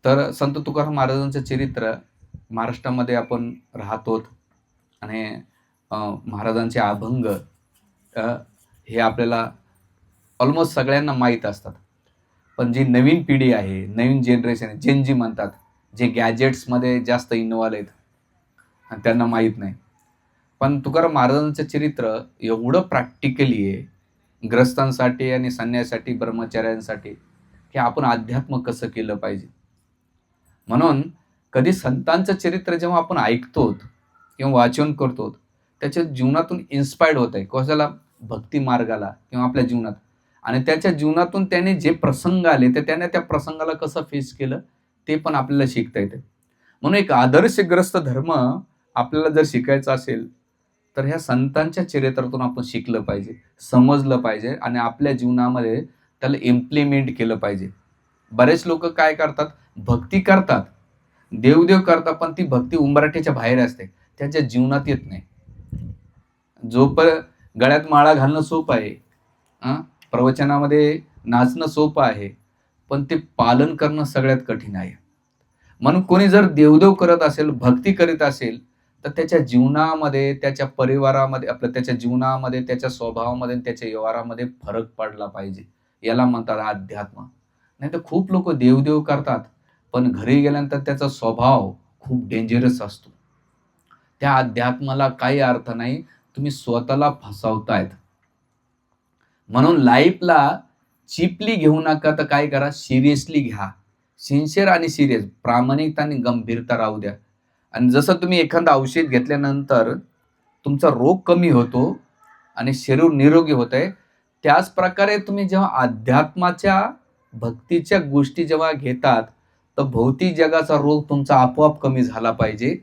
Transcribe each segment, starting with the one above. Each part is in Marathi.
तर संत तुकाराम महाराजांचं चरित्र महाराष्ट्रामध्ये आपण राहतो आणि महाराजांचे अभंग हे आपल्याला ऑलमोस्ट सगळ्यांना माहीत असतात. पण जी नवीन पिढी आहे, नवीन जनरेशन आहे, जेन जी म्हणतात, जे गॅजेट्समध्ये जास्त इन्व्हॉल्व आहेत आणि त्यांना माहीत नाही. पण तुकाराम महाराजांचं चरित्र एवढं प्रॅक्टिकली आहे ग्रस्तांसाठी आणि संन्यासाठी, ब्रह्मचार्यांसाठी, की आपण अध्यात्म कसं केलं पाहिजे. म्हणून कधी संतांचं चरित्र जेव्हा आपण ऐकतो किंवा वाचन करतो, त्याच्या जीवनातून इन्स्पायर्ड होत आहे कशाला, भक्ती मार्गाला किंवा आपल्या जीवनात. आणि त्याच्या जीवनातून त्याने जे प्रसंग आले तर त्याने त्या प्रसंगाला कसं फेस केलं ते पण आपल्याला शिकता येते. म्हणून एक आदर्शग्रस्त धर्म आपल्याला जर शिकायचा असेल तर ह्या संतांच्या चरित्रातून आपण शिकलं पाहिजे, समजलं पाहिजे आणि आपल्या जीवनामध्ये त्याला इम्प्लिमेंट केलं पाहिजे. बरेच लोक काय करतात, भक्ती करतात, देवदेव करतात, पण ती भक्ती उंबराठ्याच्या बाहेर असते, त्यांच्या जीवनात येत नाही. गळ्यात माळा घालणं सोपं आहे, प्रवचनामध्ये नाचणं सोपं आहे, पण ते पालन करणं सगळ्यात कठीण आहे. म्हणून कोणी जर देवदेव करत असेल, भक्ती करीत असेल, तर त्याच्या जीवनामध्ये, त्याच्या परिवारामध्ये, त्याच्या जीवनामध्ये, त्याच्या स्वभावामध्ये, त्याच्या व्यवहारामध्ये फरक पडला पाहिजे. याला म्हणतात अध्यात्म. नाही तर खूप लोक देवदेव करतात, पण घरी गेल्यानंतर त्याचा स्वभाव खूप डेंजरस असतो. त्या अध्यात्माला काही अर्थ नाही, तुम्ही स्वतःला फसवतायत. म्हणून लाईफला चिपली घेऊ नका, तर काय करा, सिरियसली घ्या. सिन्सिअर आणि सिरियस, प्रामाणिकता आणि गंभीरता राहू द्या. आणि जसं तुम्ही एखादं औषध घेतल्यानंतर तुमचा रोग कमी होतो आणि शरीर निरोगी होत आहे, त्याच प्रकारे तुम्ही जेव्हा अध्यात्माच्या, भक्तीच्या गोष्टी जेव्हा घेतात, तर भौतिक जगाचा रोग तुमचा आपोआप कमी झाला पाहिजे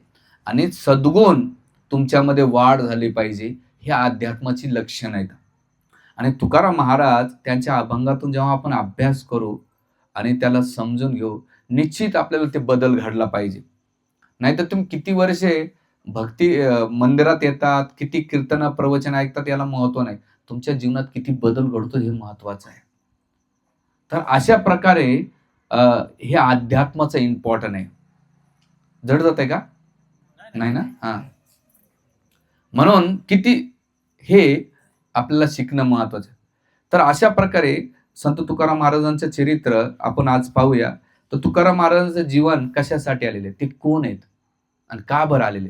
आणि सद्गुण तुमच्यामध्ये वाढ झाली पाहिजे. हे अध्यात्माची लक्षणं आहेत. आणि तुकाराम महाराज त्यांच्या अभंगातून जेव्हा आपण अभ्यास करू आणि त्याला समजून घेऊ, निश्चित आपल्याला ते बदल घडला पाहिजे. नाहीतर तुम्ही किती वर्षे भक्ती मंदिरात येतात, किती कीर्तन प्रवचन ऐकतात, याला महत्व नाही. तुमच्या जीवनात किती बदल घडतो हे महत्वाचं आहे. तर अशा प्रकारे हे अध्यात्माचं इम्पॉर्टंट आहे. जड जात आहे का? नाही ना? हा. म्हणून किती हे आपल्याला शिकणं महत्वाचं आहे. तर अशा प्रकारे संत तुकाराम महाराजांचं चरित्र आपण आज पाहूया. तर तुकाराम महाराजांचं जीवन कशासाठी आलेले, ते कोण आहेत आणि का बरं आलेले,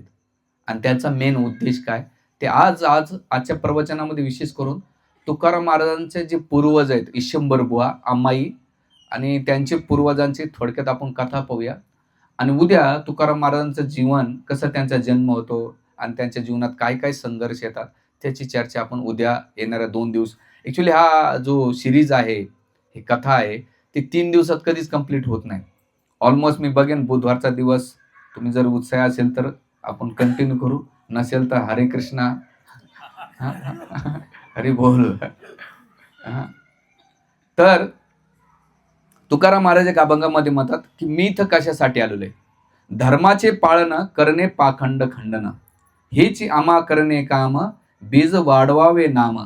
आणि त्यांचा मेन उद्देश काय, ते आजच्या प्रवचनामध्ये विशेष करून तुकाराम महाराजांचे जे पूर्वज आहेत, ईशंबर बुवा, अम्माई आणि त्यांचे पूर्वजांची थोडक्यात आपण कथा पाहूया. आणि उद्या तुकाराम महाराजांचं जीवन, कसं त्यांचा जन्म होतो आणि त्यांच्या जीवनात काय काय संघर्ष येतात, त्याची चर्चा आपण उद्या येणाऱ्या 2 दिवस, ॲक्च्युली हा जो सिरीज आहे, ही कथा आहे, ती 3 दिवसात कधीच कंप्लीट होत नाही. ऑलमोस्ट मी बघेन बुधवारचा दिवस, तुम्ही जर उत्साह असेल तर आपण कंटिन्यू करू, नसेल तर हरे कृष्णा, हरी बोल. तर तुकाराम महाराज एक अभंगामध्ये म्हणतात की मी इथं कशासाठी आलेलो आहे, धर्माचे पाळन करणे पाखंड खंडन, हेच आम्हा करणे काम, बीज वाढवावे नाम,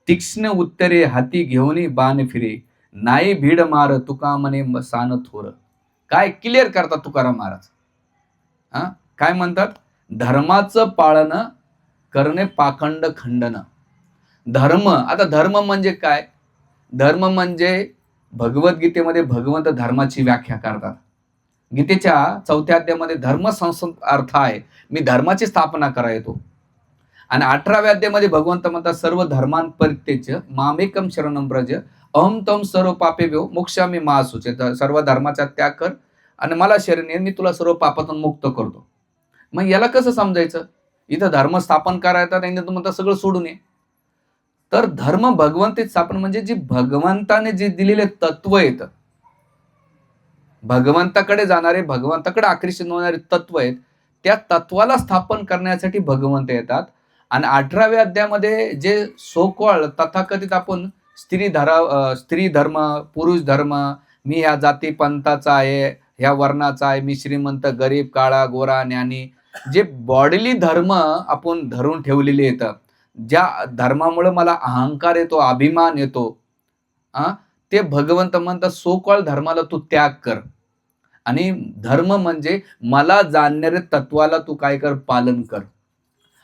तीक्ष्ण उत्तरे हाती घेऊन बाण फिरे, नाही भीड मार तुका म्हणे सान थोर. काय क्लिअर करतात तुकाराम महाराज. काय म्हणतात, धर्माचं पाळन करणे पाखंड खंडन. धर्म, आता धर्म म्हणजे काय, धर्म म्हणजे भगवद्गीतेमध्ये भगवंत धर्माची व्याख्या करतात. गीतेच्या 4थ्या अध्यायामध्ये धर्म अर्थ आहे, मी धर्माची स्थापना करा येतो. आणि 18व्या अध्यायामध्ये भगवंत म्हणतात सर्व धर्मांपरित्यज्य मामेकम शरणं व्रज अहम तम सर्व पापेभ्यो मोक्षामि मा शुचे. सर्व धर्माचा त्याग कर आणि मला शरण ये, मी तुला सर्व पापातून मुक्त करतो. मग याला कसं समजायचं, इथं धर्म स्थापन करायचा नाही, तर म्हणतात सगळं सोडून ये. तर धर्म भगवंत स्थापन म्हणजे जे भगवंताने जे दिलेले तत्व आहेत, भगवंताकडे जाणारे, भगवंताकडे आकर्षित होणारे तत्व आहेत, त्या तत्वाला स्थापन करण्यासाठी भगवंत येतात. आणि 18व्या अध्यायामध्ये जे सोकॉल तथाकथित आपण स्त्री धर्म, पुरुष धर्म, मी ह्या जाती पंथाचा आहे, ह्या वर्णाचा आहे, मी श्रीमंत, गरीब, काळा, गोरा, ज्ञानी, जे बॉडीली धर्म आपण धरून ठेवलेले येतं, ज्या धर्मामुळे मला अहंकार येतो, अभिमान येतो, ते भगवंत म्हणतात सो कॉल धर्माला तू त्याग कर आणि धर्म म्हणजे मला जाणणाऱ्या तत्वाला तू काय कर, पालन कर.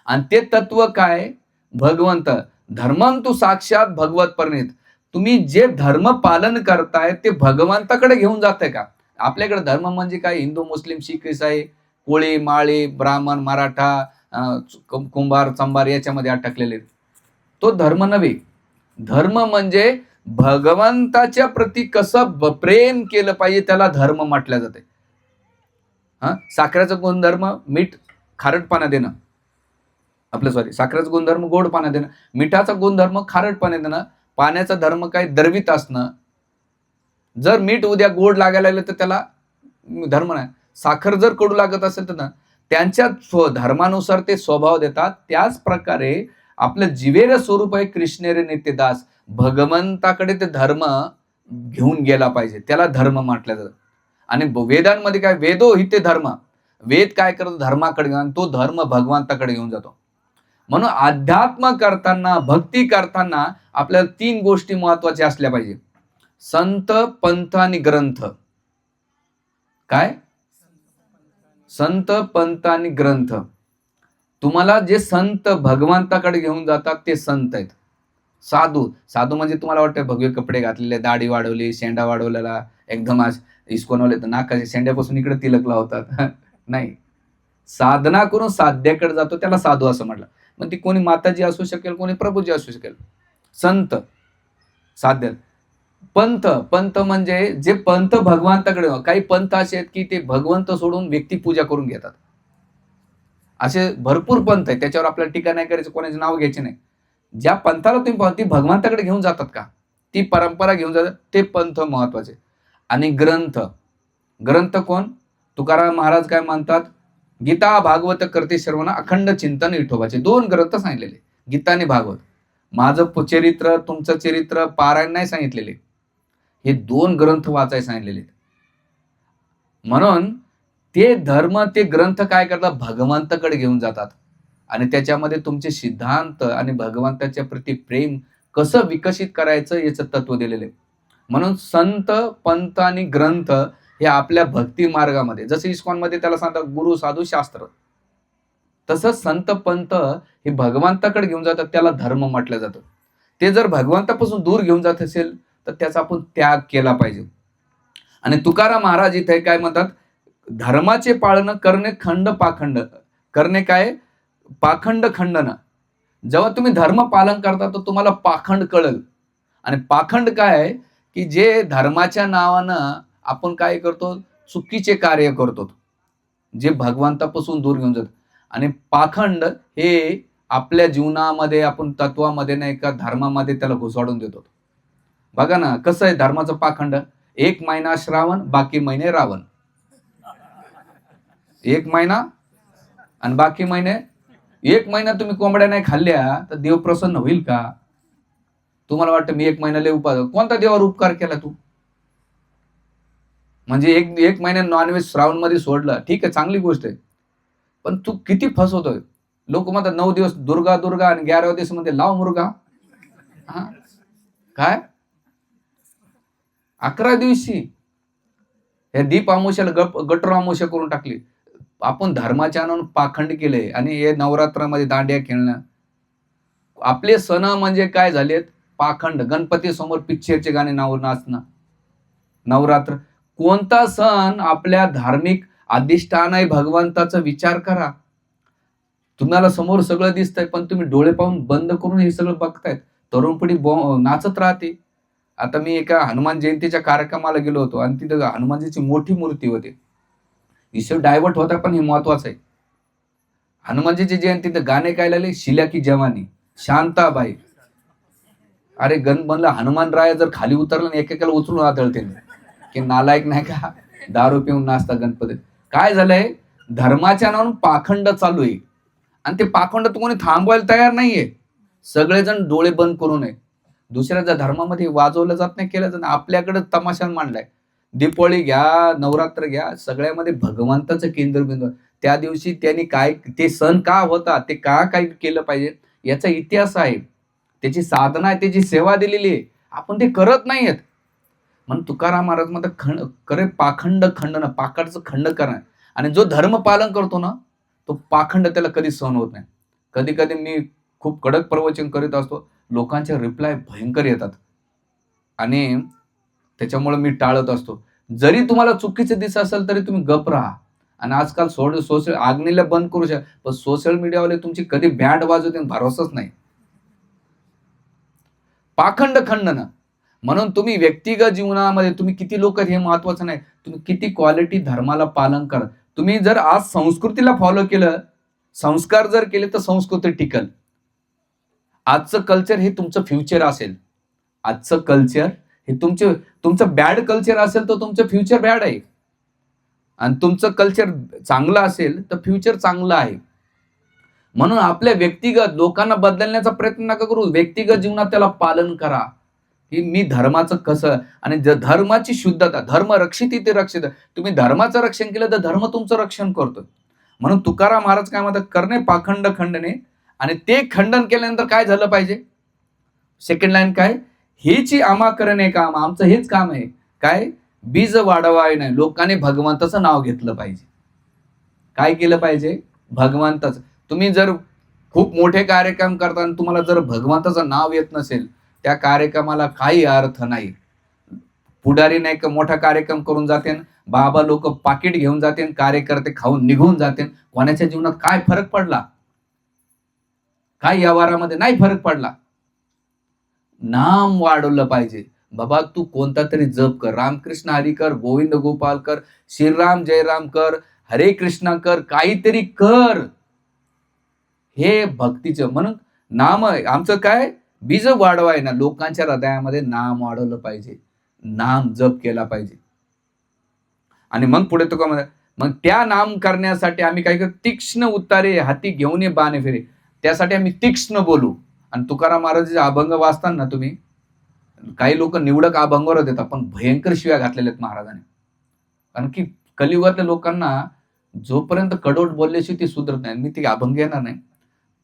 आणि ते तत्व काय, भगवंत. धर्मं तू साक्षात भगवत परिणित. तुम्ही जे धर्म पालन करताय ते भगवंताकडे घेऊन जाते का? आपल्याकडे धर्म म्हणजे काय, हिंदू, मुस्लिम, शीख, ईसाई, कोळी, माळी, ब्राह्मण, मराठा, कुंभार, चंबार याच्यामध्ये अटकलेले. तो धर्म नव्हे. धर्म म्हणजे भगवंताच्या प्रती कसं प्रेम केलं पाहिजे त्याला धर्म म्हटलं जाते. साखरेचा गुणधर्म मीठ खारटपणा देणं, साखरेचा गुणधर्म गोडपणा देणं, मिठाचा गुणधर्म खारटपणा देणं, पाण्याचा धर्म काय, द्रवित असणं. जर मीठ उद्या गोड लागायला लागलं तर त्याला धर्म नाही. साखर जर कडू लागत असेल तर त्यांच्या धर्मानुसार ते स्वभाव देतात. त्याच प्रकारे आपलं जिवेर स्वरूप आहे कृष्णेरे नित्यदास. भगवंताकडे ते धर्म घेऊन गेला पाहिजे, त्याला धर्म म्हटलं जातं. आणि वेदांमध्ये काय, वेदो हि ते धर्म. वेद काय करतो, धर्माकडे घेऊन, तो धर्म भगवंताकडे घेऊन जातो. म्हणून अध्यात्म करताना, भक्ती करताना आपल्याला 3 गोष्टी महत्वाच्या असल्या पाहिजे. संत, पंथ आणि ग्रंथ. काय, संत, पंथ आणि ग्रंथ. तुम्हाला जे संत भगवंताकडे घेऊन जातात ते संत आहेत. साधू, साधू म्हणजे तुम्हाला वाटतं भगवे कपडे घातलेले, दाढी वाढवली, शेंडा वाढवलेला, एकदम आज इस्कॉनवाले तर नाकाच्या शेंड्यापासून इकडे तिलक लावतात. नाही, साधना करून साध्याकडे जातो त्याला साधू असं म्हटलं. मग ती कोणी माताजी असू शकेल, कोणी प्रभूजी असू शकेल. संत साध्य. पंथ, पंथ म्हणजे जे पंथ भगवंताकडे. काही पंथ असे आहेत की ते भगवंत सोडून व्यक्ती पूजा करून घेतात. असे भरपूर पंथ आहेत, त्याच्यावर आपल्याला टीका नाही करायचं, कोणाचे नाव घ्यायचे नाही. ज्या पंथाला तुम्ही भगवंताकडे घेऊन जातात का, ती परंपरा घेऊन जातात, ते पंथ महत्वाचे. आणि ग्रंथ, ग्रंथ कोण, तुकाराम महाराज काय म्हणतात, गीता भागवत करते श्रवण, अखंड चिंतन विठोबाचे. 2 ग्रंथ सांगितलेले, गीता आणि भागवत. माझं चरित्र, तुमचं चरित्र पारायण नाही सांगितलेले, हे 2 ग्रंथ वाचायला सांगितलेले. म्हणून ते धर्म, ते ग्रंथ काय करतात, भगवंताकडे घेऊन जातात. आणि त्याच्यामध्ये तुमचे सिद्धांत आणि भगवंताच्या प्रती प्रेम कसं विकसित करायचं याचं तत्व दिलेलं आहे. म्हणून संत, पंथ आणि ग्रंथ हे आपल्या भक्ती मार्गामध्ये, जसं इस्कॉनमध्ये त्याला सांगतात गुरु, साधू, शास्त्र, तसंच संत, पंथ हे भगवंताकडे घेऊन जातात, त्याला धर्म म्हटलं जातं. ते जर भगवंतापासून दूर घेऊन जात असेल तर त्याचा आपण त्याग केला पाहिजे. आणि तुकाराम महाराज इथे काय म्हणतात, धर्माचे पाळण करणे खंड पाखंड करणे, काय, पाखंड खंडन. जेव्हा तुम्ही धर्म पालन करता तर तुम्हाला पाखंड कळेल. आणि पाखंड काय, की जे धर्माच्या नावानं आपण काय करतो, चुकीचे कार्य करतो, जे भगवंतापासून दूर घेऊन जात. आणि पाखंड हे आपल्या जीवनामध्ये, आपण तत्वामध्ये नाही का धर्मामध्ये त्याला घुसवाडून देतो. बघा ना कसं आहे धर्माचं पाखंड. 1 महिना श्रावण, बाकी महिने रावण. 1 महिना आणि बाकी महिने. 1 महिना तुम्ही कोंबड्या नाही खाल्ल्या तर देव प्रसन्न होईल का? तुम्हाला वाटतं मी 1 महिन्याला उपास, कोणता देवावर उपकार केला तू? म्हणजे एक महिना नॉनव्हेज श्रावण मध्ये सोडलं, ठीक आहे, चांगली गोष्ट आहे, पण तू किती फसवतोय. लोक म्हणतात 9 दिवस दुर्गा दुर्गा आणि 11व्या दिवस मध्ये लाव मुर्गा. काय 11 दिवशी हे दीप अमावस्याला गटर अमावस्या करून टाकली. आपण धर्माच्या नावानं पाखंड केले. आणि हे नवरात्रामध्ये दांड्या खेळणं, आपले सण म्हणजे काय झालेत, पाखंड. गणपती समोर पिक्चरचे गाणे नाचणं. नवरात्र कोणता सण आपल्या धार्मिक अधिष्ठान आहे, भगवंताचा विचार करा. तुम्हाला समोर सगळं दिसतंय पण तुम्ही डोळे पाहून बंद करून हे सगळं बघतायत. तरुण पिढी नाचत राहते. आता मी एका हनुमान जयंतीच्या कार्यक्रमाला गेलो होतो आणि तिथं हनुमानजीची मोठी मूर्ती होती. विषय डायव्हर्ट होता पण हे महत्वाचं आहे. हनुमानजीची जयंती तर गाणे काय लागले, शिल्या की जवानी, शांताबाई. अरे म्हणलं हनुमान राय जर खाली उतरला ना एकेकाला उचलून आदळते की नालायक नाही का, दारू पिऊन नाचता गणपती. काय झालंय, धर्माच्या नावानं पाखंड चालू आहे. आणि ते पाखंड तर कोणी थांबवायला तयार नाहीये. सगळेजण डोळे बंद करू नये. दुसऱ्याच्या धर्मामध्ये वाजवलं जात नाही, केलं जात. आपल्याकडे तमाशा मांडलाय. दीपावली घ्या, नवरात्र घ्या, सगळ्यामध्ये भगवंताचं केंद्रबिंदू. त्या दिवशी त्यांनी काय, ते सण का होता, ते काय केलं पाहिजे याचा इतिहास आहे, त्याची साधना आहे, त्याची सेवा दिलेली आहे. आपण ते करत नाहीयेत. म्हणून तुकाराम महाराज म्हणतात करे पाखंड खंडन, पाखडचं खंड करा. आणि जो धर्म पालन करतो ना, तो पाखंड त्याला कधी सहन होत नाही. कधी कधी मी खूप कडक प्रवचन करीत असतो, लोकांचे रिप्लाय भयंकर येतात आणि त्याच्यामुळे मी टाळत असतो. जरी तुम्हाला चुकीचं दिसत असेल तरी तुम्ही गप राहा. आणि आजकाल सोशल आग्नेला बंद करू शकता, पण सोशल मीडियावाले तुमची कधी बँड वाजवते भरोसाच नाही. पाखंड खंडन. म्हणून तुम्ही व्यक्तिगत जीवनामध्ये तुम्ही किती लोक हे महत्वाचं नाही, तुम्ही किती क्वालिटी धर्माला पालन करा. तुम्ही जर आज संस्कृतीला फॉलो केलं, संस्कार जर केले तर संस्कृती टिकल. आजचं कल्चर हे तुमचं फ्युचर असेल. आजचं कल्चर हे तुमचं बॅड कल्चर असेल तर तुमचं फ्युचर बॅड आहे. आणि तुमचं कल्चर चांगलं असेल तर फ्युचर चांगलं आहे. म्हणून आपल्या व्यक्तिगत लोकांना बदलण्याचा प्रयत्न नका करू. व्यक्तिगत जीवनात त्याला पालन करा की मी धर्माचं कसं, आणि धर्माची शुद्धता, धर्म रक्षित इथे रक्षित. तुम्ही धर्माचं रक्षण केलं तर धर्म तुमचं रक्षण करतो. म्हणून तुकाराम महाराज काय म्हणतात, करणे पाखंड खंडने. आणि ते खंडन केल्यानंतर काय झालं पाहिजे, सेकंड लाईन काय, हेची आम्हा करणे काम, आमचं हेच काम आहे काय, बीज वाढवाय नाही. लोकांनी भगवंताचं नाव घेतलं पाहिजे. काय केलं पाहिजे, भगवंताचं. तुम्ही जर खूप मोठे कार्यक्रम करता आणि तुम्हाला जर भगवंताचं नाव येत नसेल, त्या कार्यक्रमाला काही अर्थ नाही. पुढारी नाही का मोठा कार्यक्रम करून जाते, बाबा लोक पाकिट घेऊन जाते, कार्यकर्ते खाऊन निघून जाते. कोणाच्या जीवनात काय फरक पडला, काय व्यवहारामध्ये नाही फरक पडला. नाम वाढवलं पाहिजे. बाबा तू कोणता तरी जप कर, रामकृष्ण हरी कर, गोविंद गोपाल कर, श्रीराम जयराम कर, हरे कृष्णा कर, काहीतरी कर. हे भक्तीचं. म्हणून नाम आमचं काय, बीज वाढवाय ना. लोकांच्या हृदयामध्ये नाम वाढवलं पाहिजे, नाम जप केला पाहिजे. आणि मग पुढे तो का, मग त्या नाम करण्यासाठी आम्ही काय करू, तीक्ष्ण उतारे हाती घेऊन ये बाणे फेरे. त्यासाठी आम्ही तीक्ष्ण बोलू. आणि तुकाराम महाराजांचे अभंग वाचताना तुम्ही, काही लोक निवडक अभंगावर देतात पण भयंकर शिव्या घातलेल्या आहेत महाराजांनी. कारण की कलियुगातल्या लोकांना जोपर्यंत कडवट बोलल्याशिवाय ती सुधरत नाही. मी ती अभंग येणार नाही,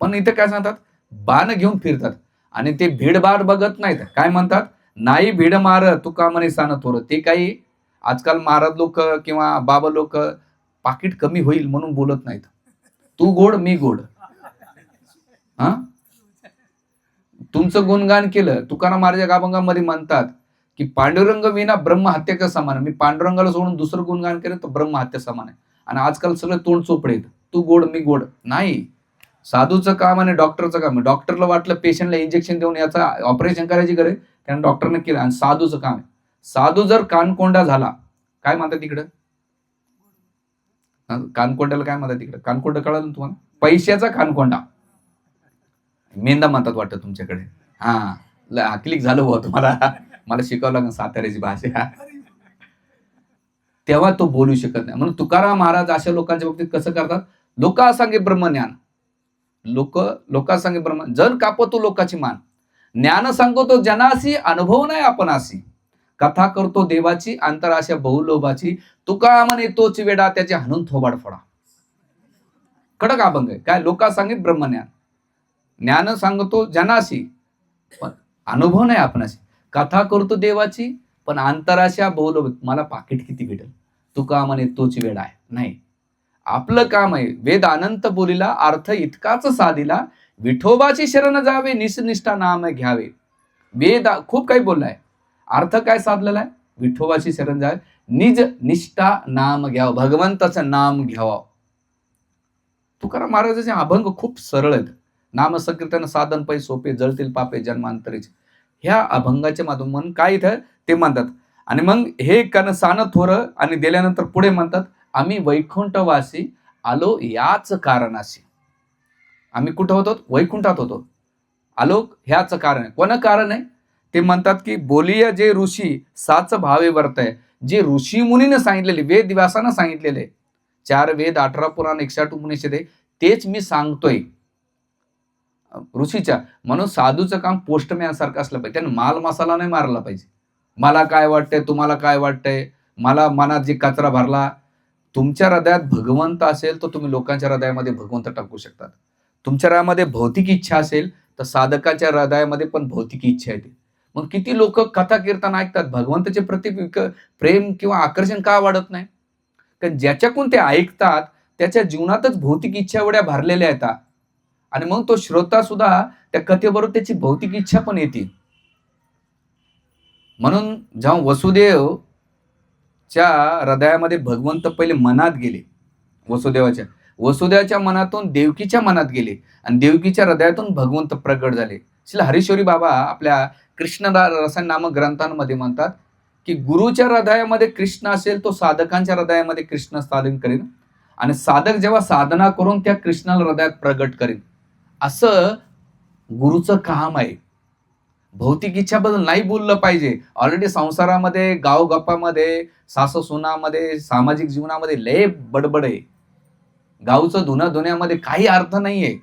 पण इथे काय सांगतात, बाण घेऊन फिरतात आणि ते भीडभाड बघत नाहीत. काय म्हणतात, नाही भीड मार तुका म्हणे सान थोर. ते काही आजकाल महाराज लोक किंवा बाबा लोक पाकिट कमी होईल म्हणून बोलत नाहीत. तू गोड मी गोड. हा, तुमचं गुणगान केलं. तुकाराम महाराज अभंगामध्ये म्हणतात की पांडुरंग विना ब्रह्महत्या समान. मी पांडुरंगाला सोडून दुसरं गुणगान केलं तर ब्रह्महत्या समान आहे. आणि आजकाल सगळं तोंड चोपडे आहेत, तू गोड मी गोड. नाही, साधूचं काम आणि डॉक्टरचं काम आहे. डॉक्टरला वाटलं पेशंटला इंजेक्शन देऊन याचा ऑपरेशन करायची गरज, त्यानं डॉक्टरने केलं. आणि साधूचं काम आहे. साधू जर कानकोंडा झाला, काय म्हणतात तिकडं, कानकोंड्याला काय म्हणतात तिकडं, कानकोंडा कळालं ना तुम्हाला, पैशाचा कानकोंडा मेंदा म्हणतात वाटतं तुमच्याकडे. हा, क्लिक झालं बुवा तुम्हाला. मला शिकावं लागेल साताऱ्याची भाषा, तेव्हा तो बोलू शकत नाही. म्हणून तुकाराम महाराज अशा लोकांच्या बाबतीत कसं करतात, लोकासांगे ब्रह्मज्ञान. लोकासांगे ब्रह्म जन कापतो लोकाची मान. ज्ञान सांगतो जनासी, अनुभव नाही आपणासी. कथा करतो देवाची, अंतराशा बहुलोभाची. तुका म्हणे तोच वेडा, त्याचे हाणून थोबाड फोडा. कडक अभंग आहे. काय, लोकासांगे ब्रह्मज्ञान. ज्ञान सांगतो जनासी पण अनुभव नाही आपणाशी. कथा करतो देवाची पण अंतराशा बहुलोभ, मला पाकिट किती भेटेल, तुका म्हणे तोच वेडा आहे. नाही, आपलं काम आहे वेद अनंत बोलीला, अर्थ इतकाच साधिला. विठोबाची शरण जावे, निष्ठा नाम घ्यावे. वेद खूप काही बोललाय, अर्थ काय साधलेला आहे, विठोबाची शरण जावे, निज निष्ठा नाम घ्यावं, भगवंताचं नाम घ्यावं. तुकाराम महाराजांचे अभंग खूप सरळ आहेत. नाम संकीर्तन साधन पै सोपे, जळतील पापे जन्मांतरीचे. ह्या अभंगाच्या माध्यमातून काय इथं ते म्हणतात. आणि मग हे कनसान थोर आणि दिल्यानंतर पुढे म्हणतात, आम्ही वैकुंठवासी आलो याच कारणाशी. आम्ही कुठं होतो, वैकुंठात होतो, आलो ह्याच कारण आहे. कोण कारण आहे ते म्हणतात की बोलिया जे ऋषी साच भावे वर्तय. जे ऋषी मुनीने सांगितलेले, वेद व्यासानं सांगितलेले, 4 वेद 18 पुराण 108 उपनिषद आहे, तेच मी सांगतोय ऋषीच्या. म्हणून साधूचं काम पोस्टमॅन सारखं असलं पाहिजे. त्यानं माल मसाला नाही मारला पाहिजे. मला काय वाटतंय, तुम्हाला काय वाटतंय, मला मनात जे कचरा भरला. तुमच्या हृदयात भगवंत असेल तर तुम्ही लोकांच्या हृदयामध्ये भगवंत टाकू शकतात. तुमच्या हृदयामध्ये भौतिक इच्छा असेल तर साधकाच्या हृदयामध्ये पण भौतिक इच्छा येते. मग किती लोक कथा कीर्तन ऐकतात, भगवंताचे प्रति प्रेम किंवा आकर्षण का वाढत नाही? कारण ज्याच्याकडून ते ऐकतात त्याच्या जीवनातच भौतिक इच्छा एवढ्या भरलेल्या आहेत, आणि मग तो श्रोता सुद्धा त्या कथेबरोबर त्याची भौतिक इच्छा पण येते. म्हणून जेव्हा वसुदेवच्या हृदयामध्ये भगवंत पहिले मनात गेले, वसुदेवाच्या मनातून देवकीच्या मनात गेले, आणि देवकीच्या हृदयातून भगवंत प्रगट झाले. श्री हरीश्वरी बाबा आपल्या कृष्ण रसायन नामक ग्रंथांमध्ये म्हणतात की गुरुच्या हृदयामध्ये कृष्ण असेल, तो साधकांच्या हृदयामध्ये कृष्ण साधन करेन, आणि साधक जेव्हा साधना करून त्या कृष्णाला हृदयात प्रगट करेन. असं गुरुचं काम आहे. भौतिक इच्छाबद्दल नाही बोललं पाहिजे. ऑलरेडी संसारामध्ये, गावगप्पामध्ये, सासू सुनामध्ये, सामाजिक जीवनामध्ये लय बडबड आहे. गावचं धुण्यामध्ये काही अर्थ नाहीये.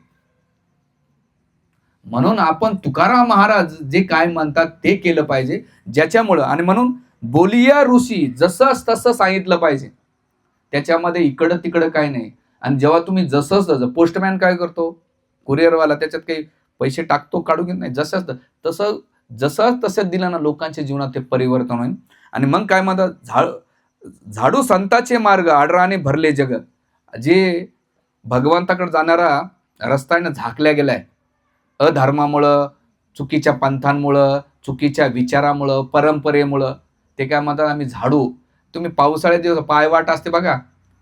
म्हणून आपण तुकाराम महाराज जे काय म्हणतात ते केलं पाहिजे, ज्याच्यामुळं, आणि म्हणून बोलिया ऋषी जसं तसं सांगितलं पाहिजे. त्याच्यामध्ये इकडं तिकडं काही नाही. आणि जेव्हा तुम्ही जसं पोस्टमॅन काय करतो, कुरिअरवाला त्याच्यात काही पैसे टाकतो, काढून घेत नाही, जसं तसं दिलं ना, लोकांच्या जीवनात ते परिवर्तन होईल. आणि मग काय म्हणतात, झाडू संतांचे मार्ग आडराने भरले जग. जे भगवंताकडे जाणारा रस्त्याने झाकल्या गेलाय अधर्मामुळं, चुकीच्या पंथांमुळं, चुकीच्या विचारामुळं, परंपरेमुळं, ते काय म्हणतात, आम्ही झाडू. तुम्ही पावसाळ्यात दिवस पायवाट असते बघा,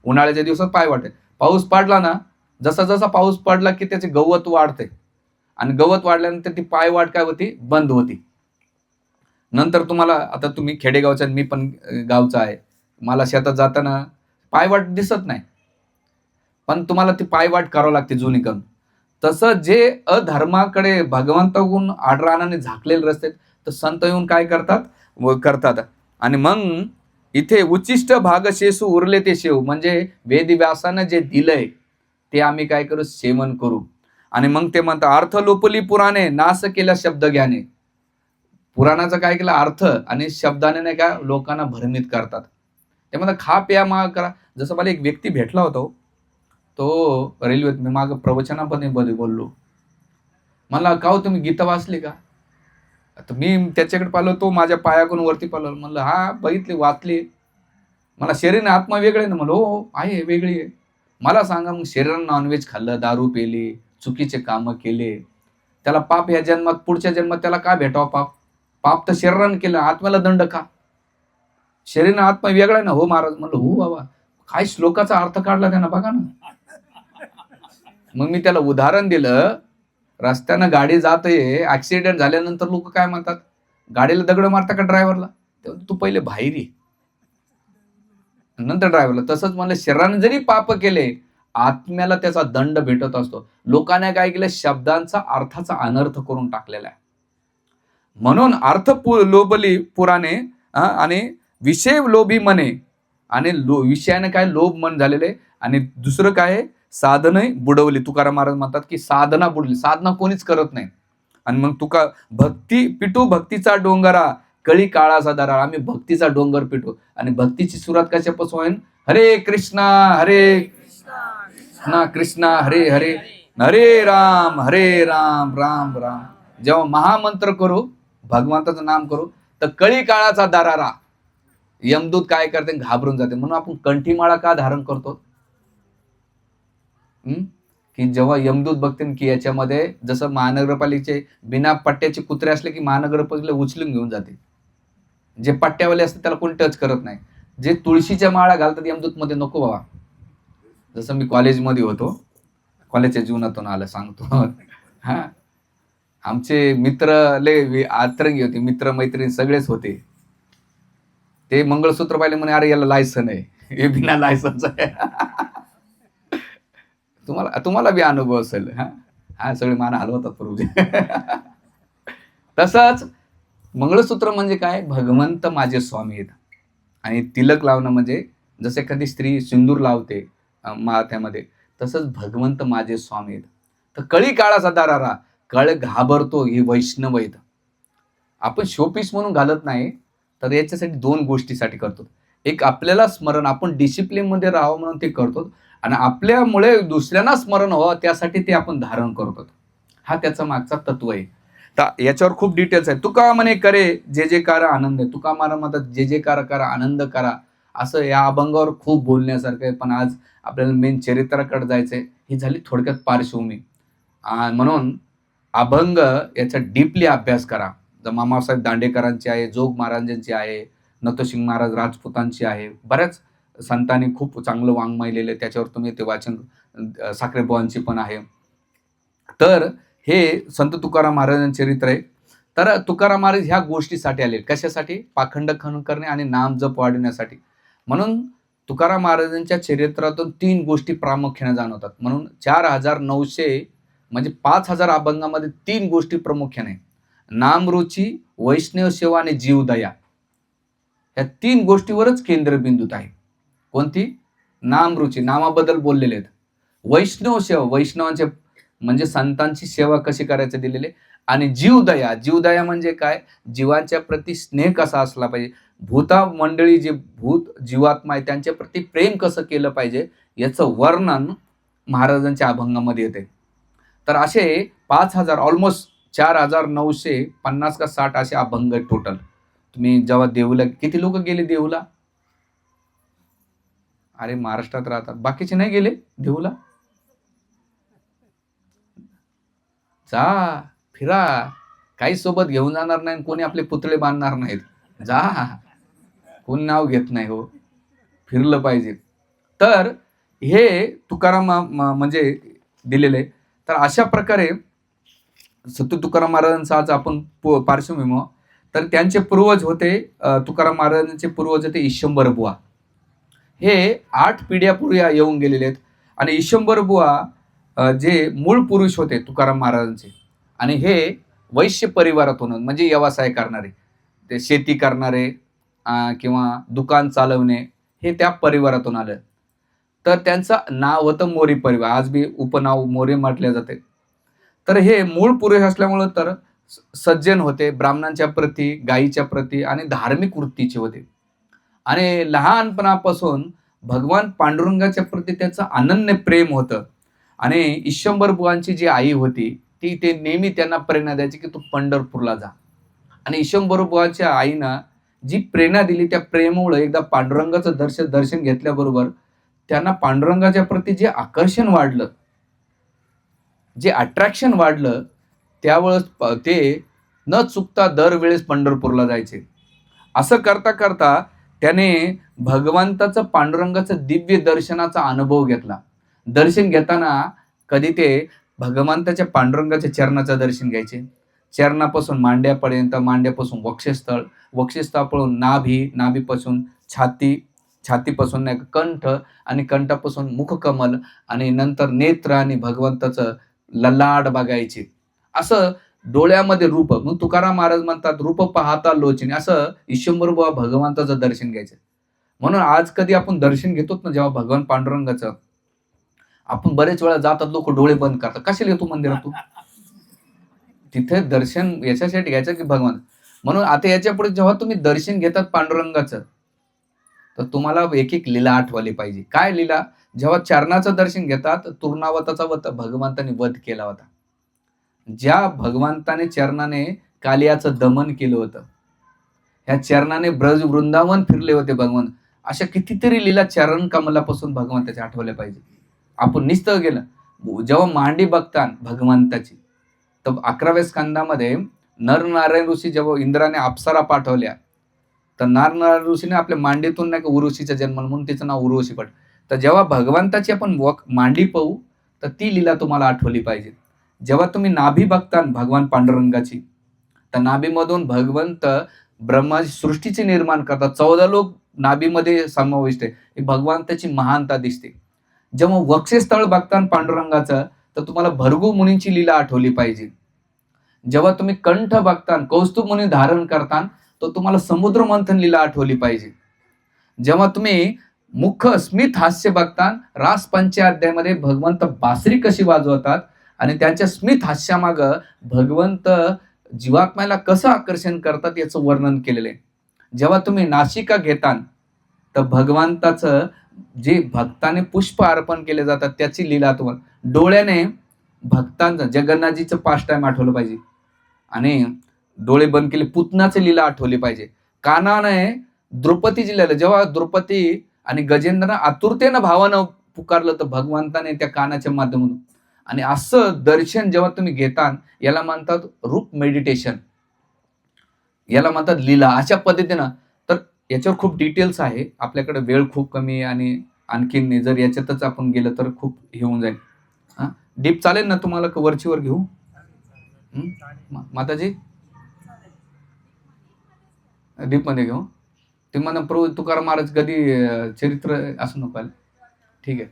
उन्हाळ्याच्या दिवसात पायवाट आहे. पाऊस पडला ना, जसा पाऊस पडला की त्याचे गवत वाढते, आणि गवत वाढल्यानंतर ती पायवाट काय होती, बंद होती. नंतर तुम्हाला, आता तुम्ही खेडेगावच्या, मी पण गावचा आहे, मला शेतात जाताना पायवाट दिसत नाही, पण तुम्हाला ती पायवाट करावं लागते जुनी करून. तसं जे अधर्माकडे भगवंताकडून आडरानाने झाकलेले रस्ते, तर संत येऊन काय करतात. आणि मग इथे उच्चिष्ट भाग शेसू उरले ते शेव, म्हणजे वेदव्यासानं जे दिलंय ते आम्ही काय करू, सेवन करू. आणि मग ते म्हणतात, अर्थ लोपली पुराणे नाश केला शब्द ज्ञाने. पुराणाचा काय केला, अर्थ आणि शब्दाने नाही का लोकांना भ्रमित करतात. ते म्हणतात खा प्या माग करा. जसं मला एक व्यक्ती भेटला होता, तो रेल्वेत, मी मागं प्रवचनामध्ये बोललो, मला का हो तुम्ही गीता वाचली का? आता मी त्याच्याकडे पाहिलं, तो माझ्या पायाकडून वरती पाहिलं. म्हणलं हा बघितली, वाचली. मला शरीर आत्मा वेगळे ना? म्हणलं हो आहे, वेगळी आहे. मला सांगा, मग शरीरानं नॉनव्हेज खाल्लं, दारू पेली, चुकीचे कामं केले, त्याला पाप या जन्मात, पुढच्या जन्मात त्याला का भेटावं पाप? पाप तर शरीरानं केलं, आत्म्याला दंड का? शरीर आत्मा वेगळा आहे ना? हो महाराज. म्हणलं हो बाबा, काय श्लोकाचा अर्थ काढला त्यानं, बघा ना. मग मी त्याला उदाहरण दिलं, रस्त्यानं गाडी जाते, ऍक्सिडेंट झाल्यानंतर लोक काय म्हणतात, गाडीला दगड मारता का ड्रायव्हरला? तू पहिले बाहेर ये, नंतर ड्रायव्हरला. तसंच म्हणलं, शरीराने जरी पाप केले, आत्म्याला त्याचा दंड भेटत असतो. लोकांना काय केलं, शब्दांचा अर्थाचा अनर्थ करून टाकलेला आहे. म्हणून अर्थ लोभली पुराणे, आणि विषय लोभी मने, आणि विषयाने काय लोभ मन झालेले. आणि दुसरं काय, साधनही बुडवली. तुकाराम महाराज म्हणतात की साधना बुडली, साधना कोणीच करत नाही. आणि मग भक्ती पिटू भक्तीचा डोंगरा, कळी काळाचा दराळ. आम्ही भक्तीचा डोंगर पिटू. आणि भक्तीची सुरुवात कशापासून होईल, हरे कृष्णा कृष्णा हरे हरे, हरे राम राम राम. जेव्हा महामंत्र करू, भगवंताचं नाम करू, तर कळी काळाचा दरारा, यमदूत काय करते, घाबरून जाते. म्हणून आपण कंठीमाळा का धारण करतो, की जेव्हा यमदूत बघते की याच्यामध्ये, जसं महानगरपालिकेचे बिना पट्ट्याचे कुत्रे असले की महानगरपालिकेला उचलून घेऊन जाते. जे पट्ट्यावाले असतात त्याला कोणी टच करत नाही. जे तुळशीच्या माळा घालतात यमदूत मध्ये, नको बाबा. जसं मी कॉलेजमध्ये होतो, कॉलेजच्या जीवनातून आलं सांगतो. हा, आमचे मित्र लय आतरंगी होते, मित्र मैत्रिणी सगळेच होते. ते मंगळसूत्र पाहिले, म्हणे अरे याला लायसन आहे, हे बिना लायसनच आहे. तुम्हाला बी अनुभव असेल. हा सगळे मान हलवतात पूर्वी. तसंच मंगळसूत्र म्हणजे काय, भगवंत माझे स्वामी आहेत. आणि तिलक लावणं म्हणजे जसे एखादी स्त्री सिंदूर लावते माथ्यामध्ये, तसंच भगवंत माझे स्वामी आहेत. तर कळी काळाचा दरारा, कळ घाबरतो, हे वैष्णव आहेत. आपण शोपीस म्हणून घालत नाही, तर याच्यासाठी दोन गोष्टीसाठी करतो. एक, आपल्याला स्मरण, आपण डिसिप्लिन मध्ये राहावं म्हणून ते करतो. आणि आपल्यामुळे दुसऱ्यांना स्मरण व्हावं त्यासाठी ते आपण धारण करतो. हा त्याचा मागचा तत्व आहे. तर याच्यावर खूप डिटेल्स आहे. तुका म्हणे करे जे जे कार आनंद आहे. तुका महाराज म्हणतात जे जे कार करा आनंद करा. असं या अभंगावर खूप बोलण्यासारखं आहे. पण आज आपल्याला मेन चरित्राकडे जायचंय. ही झाली थोडक्यात पार्श्वभूमी. म्हणून अभंग याचा डीपली अभ्यास करा. मामासाहेब दांडेकरांची आहे, जोग महाराजांची आहे, नतोसिंग महाराज राजपुतांची आहे. बऱ्याच संतांनी खूप चांगलं वाङ्मय लिहिलं, त्याच्यावर तुम्ही ते वाचन, साखरेबुवांची पण आहे. तर हे संत तुकाराम महाराजांचे चरित्र आहे. तर तुकाराम महाराज ह्या गोष्टीसाठी आले. कशासाठी? पाखंड खंडन करणे आणि नाम जप वाढवण्यासाठी. म्हणून तुकाराम महाराजांच्या चरित्रातून 3 गोष्टी प्रामुख्याने जाणवतात. म्हणून 4900 म्हणजे 5000 अभंगामध्ये 3 गोष्टी प्रामुख्याने: नामरुची, वैष्णव सेवा आणि जीवदया. या 3 गोष्टीवरच केंद्रबिंदूत आहे. कोणती? नामरुची, नामाबद्दल बोललेले आहेत. वैष्णव सेवा, वैष्णवांचे म्हणजे संतांची सेवा कशी करायचं दिलेले. आणि जीवदया, जीवदया म्हणजे काय? जीवांच्या प्रती स्नेह कसा असला पाहिजे. भूता मंडळी, जे भूत जीवात्मा आहे त्यांच्या प्रती प्रेम कसं केलं पाहिजे याचं वर्णन महाराजांच्या अभंगामध्ये येते. तर असे 5000, ऑलमोस्ट 4950 का 60 असे अभंग टोटल. तुम्ही जेव्हा देहूला, किती लोक गेले देहूला? अरे महाराष्ट्रात राहतात, बाकीचे नाही गेले देहूला? जा, फिरा. काही सोबत घेऊन जाणार नाही, कोणी आपले पुतळे बांधणार नाहीत. जा, कोण नाव घेत नाही हो. फिरलं पाहिजे. तर हे तुकाराम म्हणजे दिलेले. तर अशा प्रकारे संत तुकाराम महाराजांचा आज आपण पार्श्वभूमी. तर त्यांचे पूर्वज होते, तुकाराम महाराजांचे पूर्वज होते ईशंबर बुवा. हे 8 पिढ्यापूर्वी येऊन गेलेले आहेत. आणि ईशंबर बुवा जे मूळ पुरुष होते तुकाराम महाराजांचे, आणि हे वैश्य परिवारातून, म्हणजे व्यवसाय करणारे, ते शेती करणारे किंवा दुकान चालवणे, हे त्या परिवारातून आलं. तर त्यांचं नाव होतं मोरी परिवार. आज बी उपनाव मोरे म्हटले जाते. तर हे मूळ पुरुष असल्यामुळं तर सज्जन होते, ब्राह्मणांच्या प्रती, गायीच्या प्रती आणि धार्मिक वृत्तीचे होते. आणि लहानपणापासून भगवान पांडुरंगाच्या प्रती त्याचं अनन्य प्रेम होतं. आणि ईशंबर बुवांची जी आई होती ती ते नेहमी त्यांना प्रेरणा द्यायची की तू पंढरपूरला जा. आणि ईशंबर बुवांच्या आईनं जी प्रेरणा दिली, त्या प्रेमामुळे एकदा पांडुरंगाचं दर्शन घेतल्याबरोबर त्यांना पांडुरंगाच्या प्रती जे आकर्षण वाढलं, जे अट्रॅक्शन वाढलं, त्यावेळेस ते न चुकता दरवेळेस पंढरपूरला जायचे. असं करता करता त्याने भगवंताचं, पांडुरंगाचं दिव्य दर्शनाचा अनुभव घेतला. दर्शन घेताना कधी ते भगवंताच्या, पांडुरंगाच्या चरणाचं दर्शन घ्यायचे. चरणापासून मांड्यापर्यंत, मांड्यापासून वक्षस्थळ, वक्षस्थळापासून नाभी, नाभीपासून छाती, छातीपासून कंठ, आणि कंठापासून मुखकमल, आणि नंतर नेत्र आणि भगवंताचं ललाट बघायचे. असं डोळ्यामध्ये रूप. मग तुकाराम महाराज म्हणतात रूप पाहता लोचनी. असं ईशंबर बुवा भगवंताचं दर्शन घ्यायचं. म्हणून आज कधी आपण दर्शन घेतो ना जेव्हा भगवान पांडुरंगाचं, आपण बरेच वेळा जातात, लोक डोळे बंद करतात. कशाला येतो मंदिरातून? तिथे दर्शन याच्यासाठी घ्यायचं की भगवान. म्हणून आता याच्या पुढे जेव्हा तुम्ही दर्शन घेतात पांडुरंगाचं, तर तुम्हाला एक एक लीला आठवली पाहिजे. काय लीला? जेव्हा चरणाचं दर्शन घेतात, तूर्णावताचा भगवंताने वध केला होता. ज्या भगवंताने चरणाने कालियाचं दमन केलं होतं, ह्या चरणाने ब्रज वृंदावन फिरले होते भगवान. अशा कितीतरी लीला चरण कमलापासून भगवंताच्या आठवल्या पाहिजे. आपण निस्तं गेलं जेव्हा मांडी बघता भगवंताची, तर 11व्या स्कंदामध्ये नरनारायण ऋषी जेव्हा इंद्राने अप्सरा पाठवल्या, तर नरनारायण ऋषीने आपल्या मांडीतून नाही का उर्वशीचा जन्म, म्हणून तिचं नाव उर्वशी पड. तर जेव्हा भगवंताची आपण मांडी पाहू, तर ती लीला तुम्हाला आठवली पाहिजे. जेव्हा तुम्ही नाभी बघता भगवान पांडुरंगाची, तर नाभीमधून भगवंत ब्रह्मा सृष्टीचे निर्माण करतात. 14 लोक नाभीमध्ये समाविष्ट आहे. ही भगवंताची महानता दिसते. जेव्हा वक्षस्थळ बघता पांडुरंगाचं, तर तुम्हाला भृगु मुनींची लीला आठवली पाहिजे. जेव्हा तुम्ही कंठ बघता, कौस्तुभ मुनी धारण करता, तर तुम्हाला समुद्र मंथन लीला आठवली पाहिजे. जेव्हा तुम्ही मुख स्मित हास्य बघता, रास पंचाध्यायामध्ये भगवंत बासरी कशी वाजवतात आणि त्यांच्या स्मित हास्यामाग भगवंत जीवात्म्याला कसं आकर्षण करतात याचं वर्णन केलेलं आहे. जेव्हा तुम्ही नासिका घेता, तर भगवंताचं जे भक्ताने पुष्प अर्पण केले जातात त्याची लीला तुम्हाला डोळ्याने भक्तांचं, जगन्नाथजीचं 5 टाइम आठवलं पाहिजे. आणि डोळे बंद केले, पुतनाचे लीला आठवली पाहिजे. कानाने द्रौपदीची लीला, जेव्हा द्रौपदी आणि गजेंद्र आतुरतेनं भावानं पुकारलं तर भगवंताने त्या कानाच्या माध्यमातून, आणि असं दर्शन जेव्हा तुम्ही घेता, याला म्हणतात रूप मेडिटेशन, याला म्हणतात लीला. अशा पद्धतीनं, तर याच्यावर खूप डिटेल्स आहे, आपल्याकडे वेळ खूप कमी आहे आणि आणखीन जर याच्यातच आपण गेलं तर खूप हे होऊन जाईल. हा, डीप चालेल ना तुम्हाला, वरचीवर घेऊ? माताजी डीप मध्ये घेऊ. ते म्हणा प्रभू तुकाराम महाराज कधी चरित्र असं नको. ठीक आहे.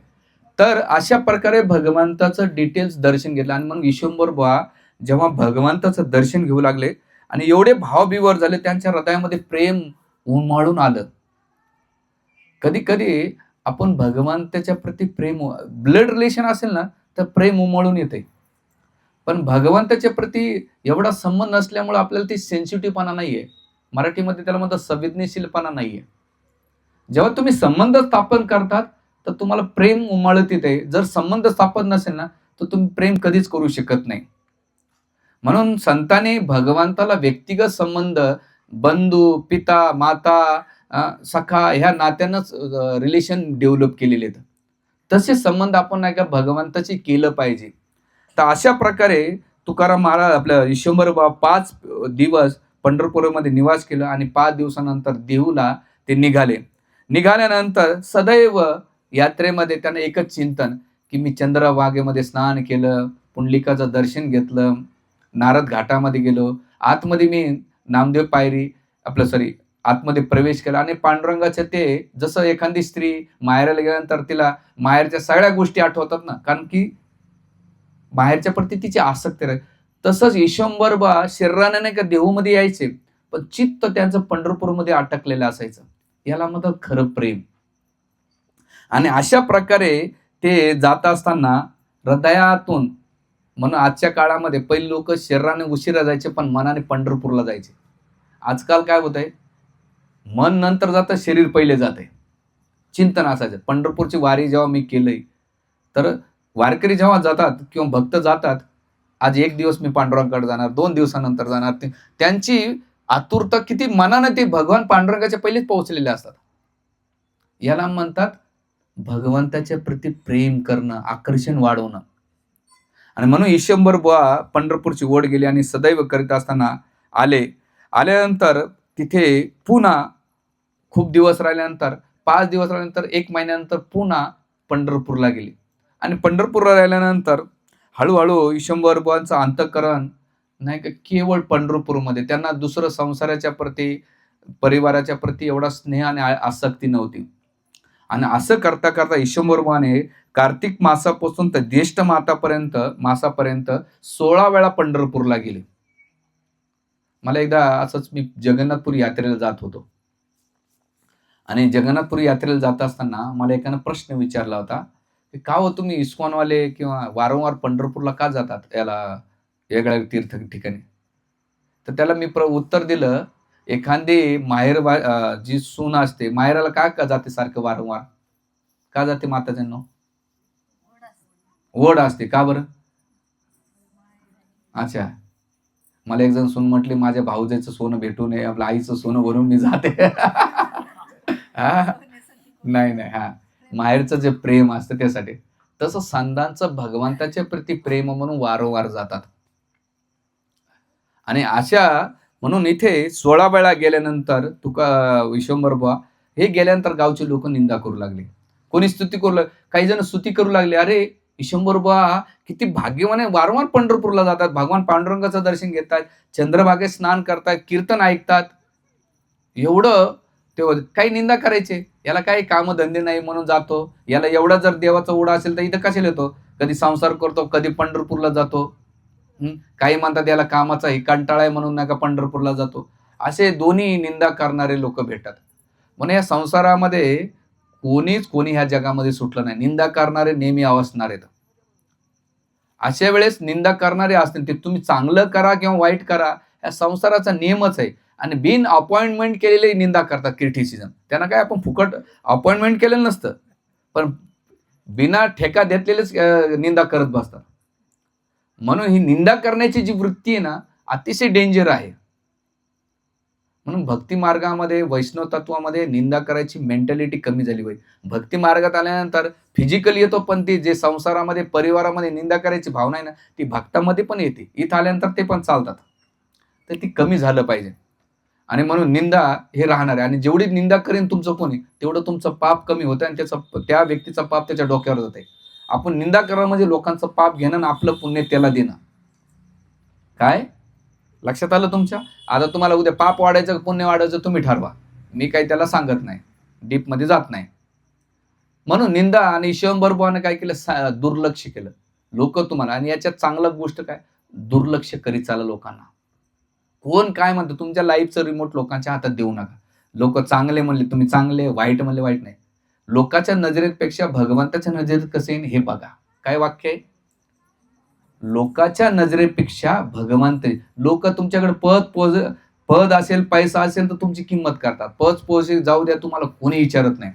तर अशा प्रकारे भगवंताचं डिटेल्स दर्शन घेतलं, आणि मग विश्वंभर बुवा जेव्हा भगवंताचं दर्शन घेऊ लागले आणि एवढे भावविवर झाले, त्यांच्या हृदयामध्ये प्रेम उमळून आलं. कधी कधी आपण भगवंताच्या प्रति प्रेम, ब्लड रिलेशन असेल ना तर प्रेम उमळून येते, पण भगवंताच्या प्रति एवढा संबंध नसल्यामुळे आपल्याला ती सेन्सिटिव्हपणा नाहीये. मराठीमध्ये त्याला म्हणतात संवेदनशीलपणा नाहीये. जेव्हा तुम्ही संबंध स्थापन करतात तर तुम्हाला प्रेम उमळत येते. जर संबंध स्थापन नसेल ना तर तुम्ही प्रेम कधीच करू शकत नाही. म्हणून संतांनी भगवंताला व्यक्तिगत संबंध, बंधू, पिता, माता, सखा ह्या नात्यानंच रिलेशन डेव्हलप केलेले आहेत. तसे संबंध आपण नाही का भगवंताशी केलं पाहिजे. तर अशा प्रकारे तुकाराम महाराज आपल्या विश्वंभर बाबा 5 दिवस पंढरपूरमध्ये निवास केला आणि 5 दिवसानंतर देहूला ते निघाले. निघाल्यानंतर सदैव यात्रेमध्ये त्यांना एकच चिंतन की मी चंद्रभागेमध्ये स्नान केलं, पुंडलिकाचं दर्शन घेतलं, नारद घाटामध्ये गेलो, आतमध्ये मी नामदेव पायरी आतमध्ये प्रवेश केला, आणि पांडुरंगाचे ते जसं एखादी स्त्री माहेराला गेल्यानंतर तिला माहेरच्या सगळ्या गोष्टी आठवतात ना, कारण की माहेरच्या प्रती तिची आसक्ती राहील, तसंच विश्वंभर बा शरीराने नाही का देहूमध्ये यायचे, पण चित्त त्यांचं पंढरपूरमध्ये अटकलेलं असायचं. याला म्हणतात खरं प्रेम. आणि अशा प्रकारे ते जात असताना हृदयातून, म्हणून आजच्या काळामध्ये पहिले लोक शरीराने उशिरा जायचे पण मनाने पंढरपूरला जायचे. आजकाल काय होत आहे, मन नंतर जातं, शरीर पहिले जाते. चिंतन असायचं. पंढरपूरची वारी जेव्हा मी केलंय, तर वारकरी जेव्हा जातात किंवा भक्त जातात, आज 1 दिवस मी पांडुरंगाकडे जाणार, 2 दिवसानंतर जाणार, त्यांची आतुरता किती मनानं ते भगवान पांडुरंगाच्या पहिलेच पोहोचलेले असतात. याला म्हणतात भगवंताच्या प्रति प्रेम करणं, आकर्षण वाढवणं. आणि म्हणून विश्वंभर बुवा पंढरपूरची ओढ गेली आणि सदैव करीत असताना आल्यानंतर तिथे पुन्हा खूप दिवस राहिल्यानंतर, 5 दिवस राहिल्यानंतर, 1 महिन्यानंतर पुन्हा पंढरपूरला गेले. आणि पंढरपूरला राहिल्यानंतर हळूहळू विश्वंभर बुवांचं अंतःकरण नाही का केवळ पंढरपूरमध्ये, त्यांना दुसरं संसाराच्या प्रती, परिवाराच्या प्रती एवढा स्नेह आणि आसक्ती नव्हती. आणि असं करता करता विश्वंभर बुवाने कार्तिक मासापासून तर ज्येष्ठ मासापर्यंत 16 वेळा पंढरपूरला गेले. मला एकदा असंच मी जगन्नाथपुरी यात्रेला जात होतो, आणि जगन्नाथपुरी यात्रेला जात असताना मला एकानं प्रश्न विचारला होता की का हो तुम्ही इस्कॉनवाले किंवा वारंवार पंढरपूरला का जातात, याला वेगळ्या तीर्थ ठिकाणी. तर त्याला मी उत्तर दिलं, एखादी माहेर जी सून असते, माहेराला का जाते सारखं वारंवार, का जाते माताजींनो? ओढ असते. का बरं? अच्छा, मला एक जण सून म्हटली माझ्या भाऊजाचं सोनं भेटू नये, आपल्या आईचं सोनं भरून मी जाते. नाही हा, माहेरचं जे प्रेम असतं त्यासाठी. तसं संतांचं भगवंताच्या प्रति प्रेम म्हणून वारंवार जातात. आणि अशा म्हणून इथे 16 वेळा गेल्यानंतर विश्वंभर बुवा हे गेल्यानंतर गावचे लोक निंदा करू लागले, कोणी स्तुती करू लागले, काही जण स्तुती करू लागले, अरे विश्वंभर बुवा किती भाग्यवान आहे, वारंवार पंढरपूरला जातात, भगवान पांडुरंगाचं दर्शन घेतात, चंद्रभागेत स्नान करतात, कीर्तन ऐकतात, एवढं तेव्हा काही निंदा करायचे, याला काही कामधंदे नाही म्हणून जातो, याला एवढा जर देवाचा ओढा असेल तर इथं कशाला येतो, कधी संसार करतो, कधी पंढरपूरला जातो. काही म्हणतात याला कामाचा हे कंटाळा आहे म्हणून नका पंढरपूरला जातो. असे दोन्ही निंदा करणारे लोक भेटतात. म्हणून या संसारामध्ये कोणी ह्या जगामध्ये सुटलं नाही, निंदा करणारे नेहमी असणार आहेत. अशा वेळेस निंदा करणारे असतील ते तुम्ही चांगलं करा किंवा वाईट करा, या संसाराचा नियमच आहे. आणि बिन अपॉइंटमेंट केलेले निंदा करतात, क्रिटिसिझम. त्यांना काय आपण फुकट अपॉइंटमेंट केलेलं नसतं, पण बिना ठेका घेतलेलेच निंदा करत बसतात. म्हणून ही निंदा करण्याची जी वृत्ती आहे ना, अतिशय डेंजर आहे. म्हणून भक्ती मार्गामध्ये, वैष्णव तत्वामध्ये निंदा करायची मेंटॅलिटी कमी झाली पाहिजे. भक्ती मार्गात आल्यानंतर फिजिकली येतो, पण ती जे संसारामध्ये, परिवारामध्ये निंदा करायची भावना आहे ना, ती भक्तामध्ये पण येते. इथं आल्यानंतर ते पण चालतात. तर ती कमी झालं पाहिजे. आणि म्हणून निंदा हे राहणार आहे. आणि जेवढी निंदा करेन तुमचं कोणी, तेवढं तुमचं पाप कमी होतं आणि त्या व्यक्तीचा पाप त्याच्या डोक्यावर जाते. आपण निंदा करणं म्हणजे लोकांचं पाप घेणं आणि आपलं पुण्य त्याला देणं. काय? लक्षात आलं तुमच्या? आता तुम्हाला उद्या पाप वाढायचं पुण्य वाढायचं तुम्ही ठरवा. मी काही त्याला सांगत नाही. डीपमध्ये जात नाही. म्हणून निंदा आणि शिवमबरोबरानं काय केलं? दुर्लक्ष केलं. लोकं तुम्हाला, आणि याच्यात चांगलं गोष्ट काय? दुर्लक्ष करीत चाललं लोकांना. कोण काय म्हणतं, तुमच्या लाईफचं रिमोट लोकांच्या हातात देऊ नका. लोकं चांगले म्हणले तुम्ही चांगले, वाईट म्हणले वाईट नाही. लोकांच्या नजरेपेक्षा भगवंताच्या नजरेत कसे येईल हे बघा. काय वाक्य आहे? लोकांच्या नजरेपेक्षा भगवंत. लोक तुमच्याकडे पद असेल, पैसा असेल तर तुमची किंमत करतात. पोझिशन जाऊ द्या, तुम्हाला कोणी विचारत नाही.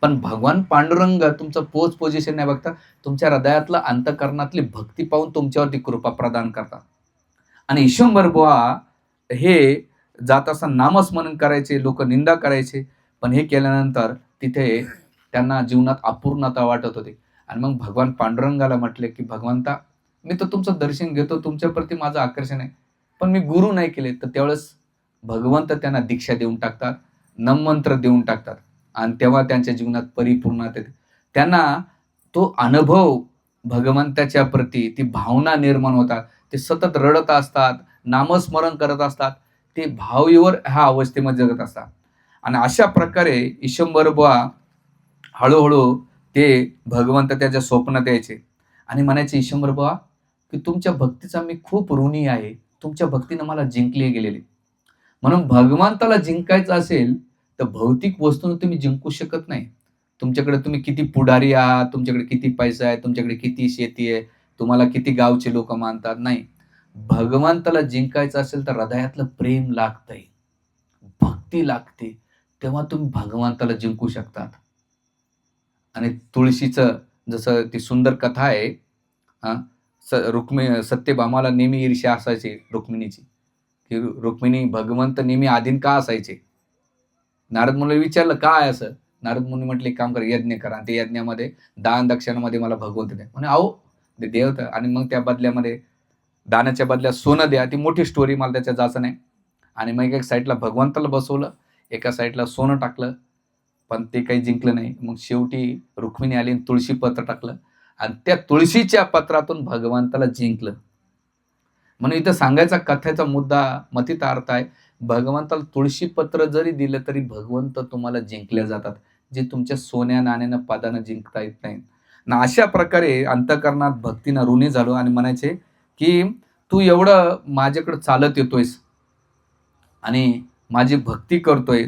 पण भगवान पांडुरंग तुमचं पोझिशन नाही बघता, तुमच्या हृदयातलं अंतःकरणातली भक्ती पाहून तुमच्यावरती कृपा प्रदान करतात. आणि ईश्वर बुवा हे जात असताना नामस्मरण करायचे, लोक निंदा करायचे, पण हे केल्यानंतर तिथे त्यांना जीवनात अपूर्णता वाटत होती. आणि मग भगवान पांडुरंगाला म्हटले की भगवंता, मी तर तुमचं दर्शन घेतो, तुमच्याप्रती माझं आकर्षण आहे, पण मी गुरु नाही केले. तर त्यावेळेस भगवंत त्यांना दीक्षा देऊन टाकतात, नममंत्र देऊन टाकतात, आणि तेव्हा त्यांच्या जीवनात परिपूर्णता येते. त्यांना तो अनुभव भगवंताच्या प्रती, ती भावना निर्माण होतात. ते सतत रडत असतात, नामस्मरण करत असतात, ते भावविवर ह्या अवस्थेमध्ये जगत असतात. आणि अशा प्रकारे ईश्वर बुवा हळूहळू ते भगवंत त्याच्या स्वप्नात यायचे आणि म्हणायचे, ईश्वर बुवा की तुमच्या भक्तीचा मी खूप ऋणी आहे, तुमच्या भक्तीनं मला जिंकले गेलेले. म्हणून भगवंताला जिंकायचं असेल तर भौतिक वस्तूनं तुम्ही जिंकू शकत नाही. तुमच्याकडे तुम्ही किती पुढारी आहात, तुमच्याकडे किती पैसा आहे, तुमच्याकडे किती शेती आहे, तुम्हाला किती गावचे लोक मानतात, नाही. भगवंताला जिंकायचं असेल तर हृदयातलं प्रेम लागतंय, भक्ती लागते, तेव्हा तुम्ही भगवंताला जिंकू शकतात. आणि तुळशीचं जसं ती सुंदर कथा आहे, सत्यभामाला नेहमी ईर्ष्या असायची रुक्मिणीची, की रुक्मिणी भगवंत नेहमी आधीन का असायचे. नारद मुनी विचारलं काय असं. नारद मुनी म्हटले, काम कर, यज्ञ करा, आणि ते यज्ञामध्ये दान दक्षिणामध्ये मला भगवंत द्या. म्हणे अहो ते देव तर, आणि मग त्या बदल्यामध्ये दानाच्या बदल्यात सोनं द्या. ती मोठी स्टोरी, मला त्याच्यात जायचं नाही. आणि मग एक साईडला भगवंताला बसवलं, एका साईडला सोनं टाकलं, पण ते काही जिंकलं नाही. मग शेवटी रुक्मिणी आली आणि तुळशी पत्र टाकलं, आणि त्या तुळशीच्या पत्रातून भगवंताला जिंकलं. म्हणून इथं सांगायचा कथेचा मुद्दा, मथित अर्थ आहे, भगवंताला तुळशी पत्र जरी दिलं तरी भगवंत तुम्हाला जिंकल्या जातात, जे तुमच्या सोन्या नाण्यानं पदानं जिंकता येत नाही ना. अशा प्रकारे अंतःकरणात भक्तीनं ऋणी झालो आणि म्हणायचे की तू एवढं माझ्याकडे चालत येतोयस आणि माझी भक्ती करतोय,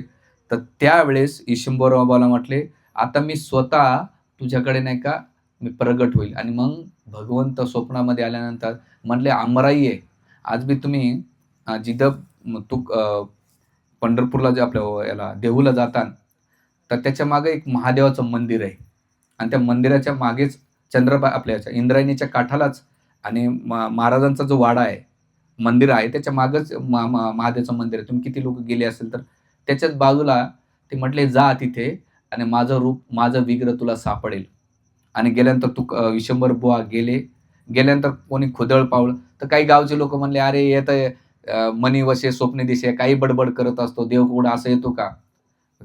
तर त्यावेळेस ईश्वर बाबाला म्हटले, आता मी स्वतः तुझ्याकडे नाही का मी प्रगट होईल. आणि मग भगवंत स्वप्नामध्ये आल्यानंतर म्हणले, अमराई आहे, आज मी तुम्ही जिथं तू पंढरपूरला जे आपल्या याला देहूला जातान, तर त्याच्या मागे एक महादेवाचं मंदिर आहे, आणि त्या मंदिराच्या मागेच आपल्या इंद्रायणीच्या काठालाच, आणि महाराजांचा जो वाडा आहे, मंदिर आहे, त्याच्या मागच महादेवाचं मंदिर आहे. तुम्ही किती लोक गेले असेल तर त्याच्याच बाजूला ते म्हटले, जा तिथे आणि माझं रूप, माझं विग्रह तुला सापडेल. आणि गेल्यानंतर तू विश्वंभर बुवा गेल्यानंतर कोणी खुदळ पावलं, तर काही गावचे लोक म्हणले, अरे येतं मनी वशे स्वप्ने दिशे, काही बडबड करत असतो, देव कुठं असं येतो का.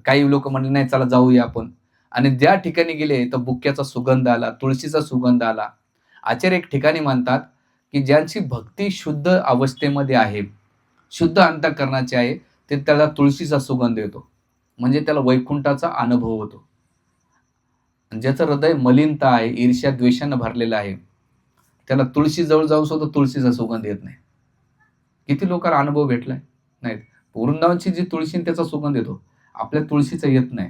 काही लोक म्हणले, नाही चला जाऊया आपण. आणि ज्या ठिकाणी गेले तर बुक्याचा सुगंध आला, तुळशीचा सुगंध आला. आचार्य एक ठिकाणी म्हणतात की ज्यांची भक्ती शुद्ध अवस्थेमध्ये आहे, शुद्ध अंतःकरणाची आहे, ते त्याला तुळशीचा सुगंध येतो, म्हणजे त्याला वैकुंठाचा अनुभव होतो. ज्याचं हृदय मलिनता आहे, ईर्ष्या द्वेषानं भरलेलं आहे, त्याला तुळशी जवळ जाऊन सुद्धा तुळशीचा सुगंध येत नाही. किती लोकांना अनुभव भेटलाय? नाहीत. वृंदावनची जी तुळशी त्याचा सुगंध येतो, आपल्या तुळशीचा येत नाही.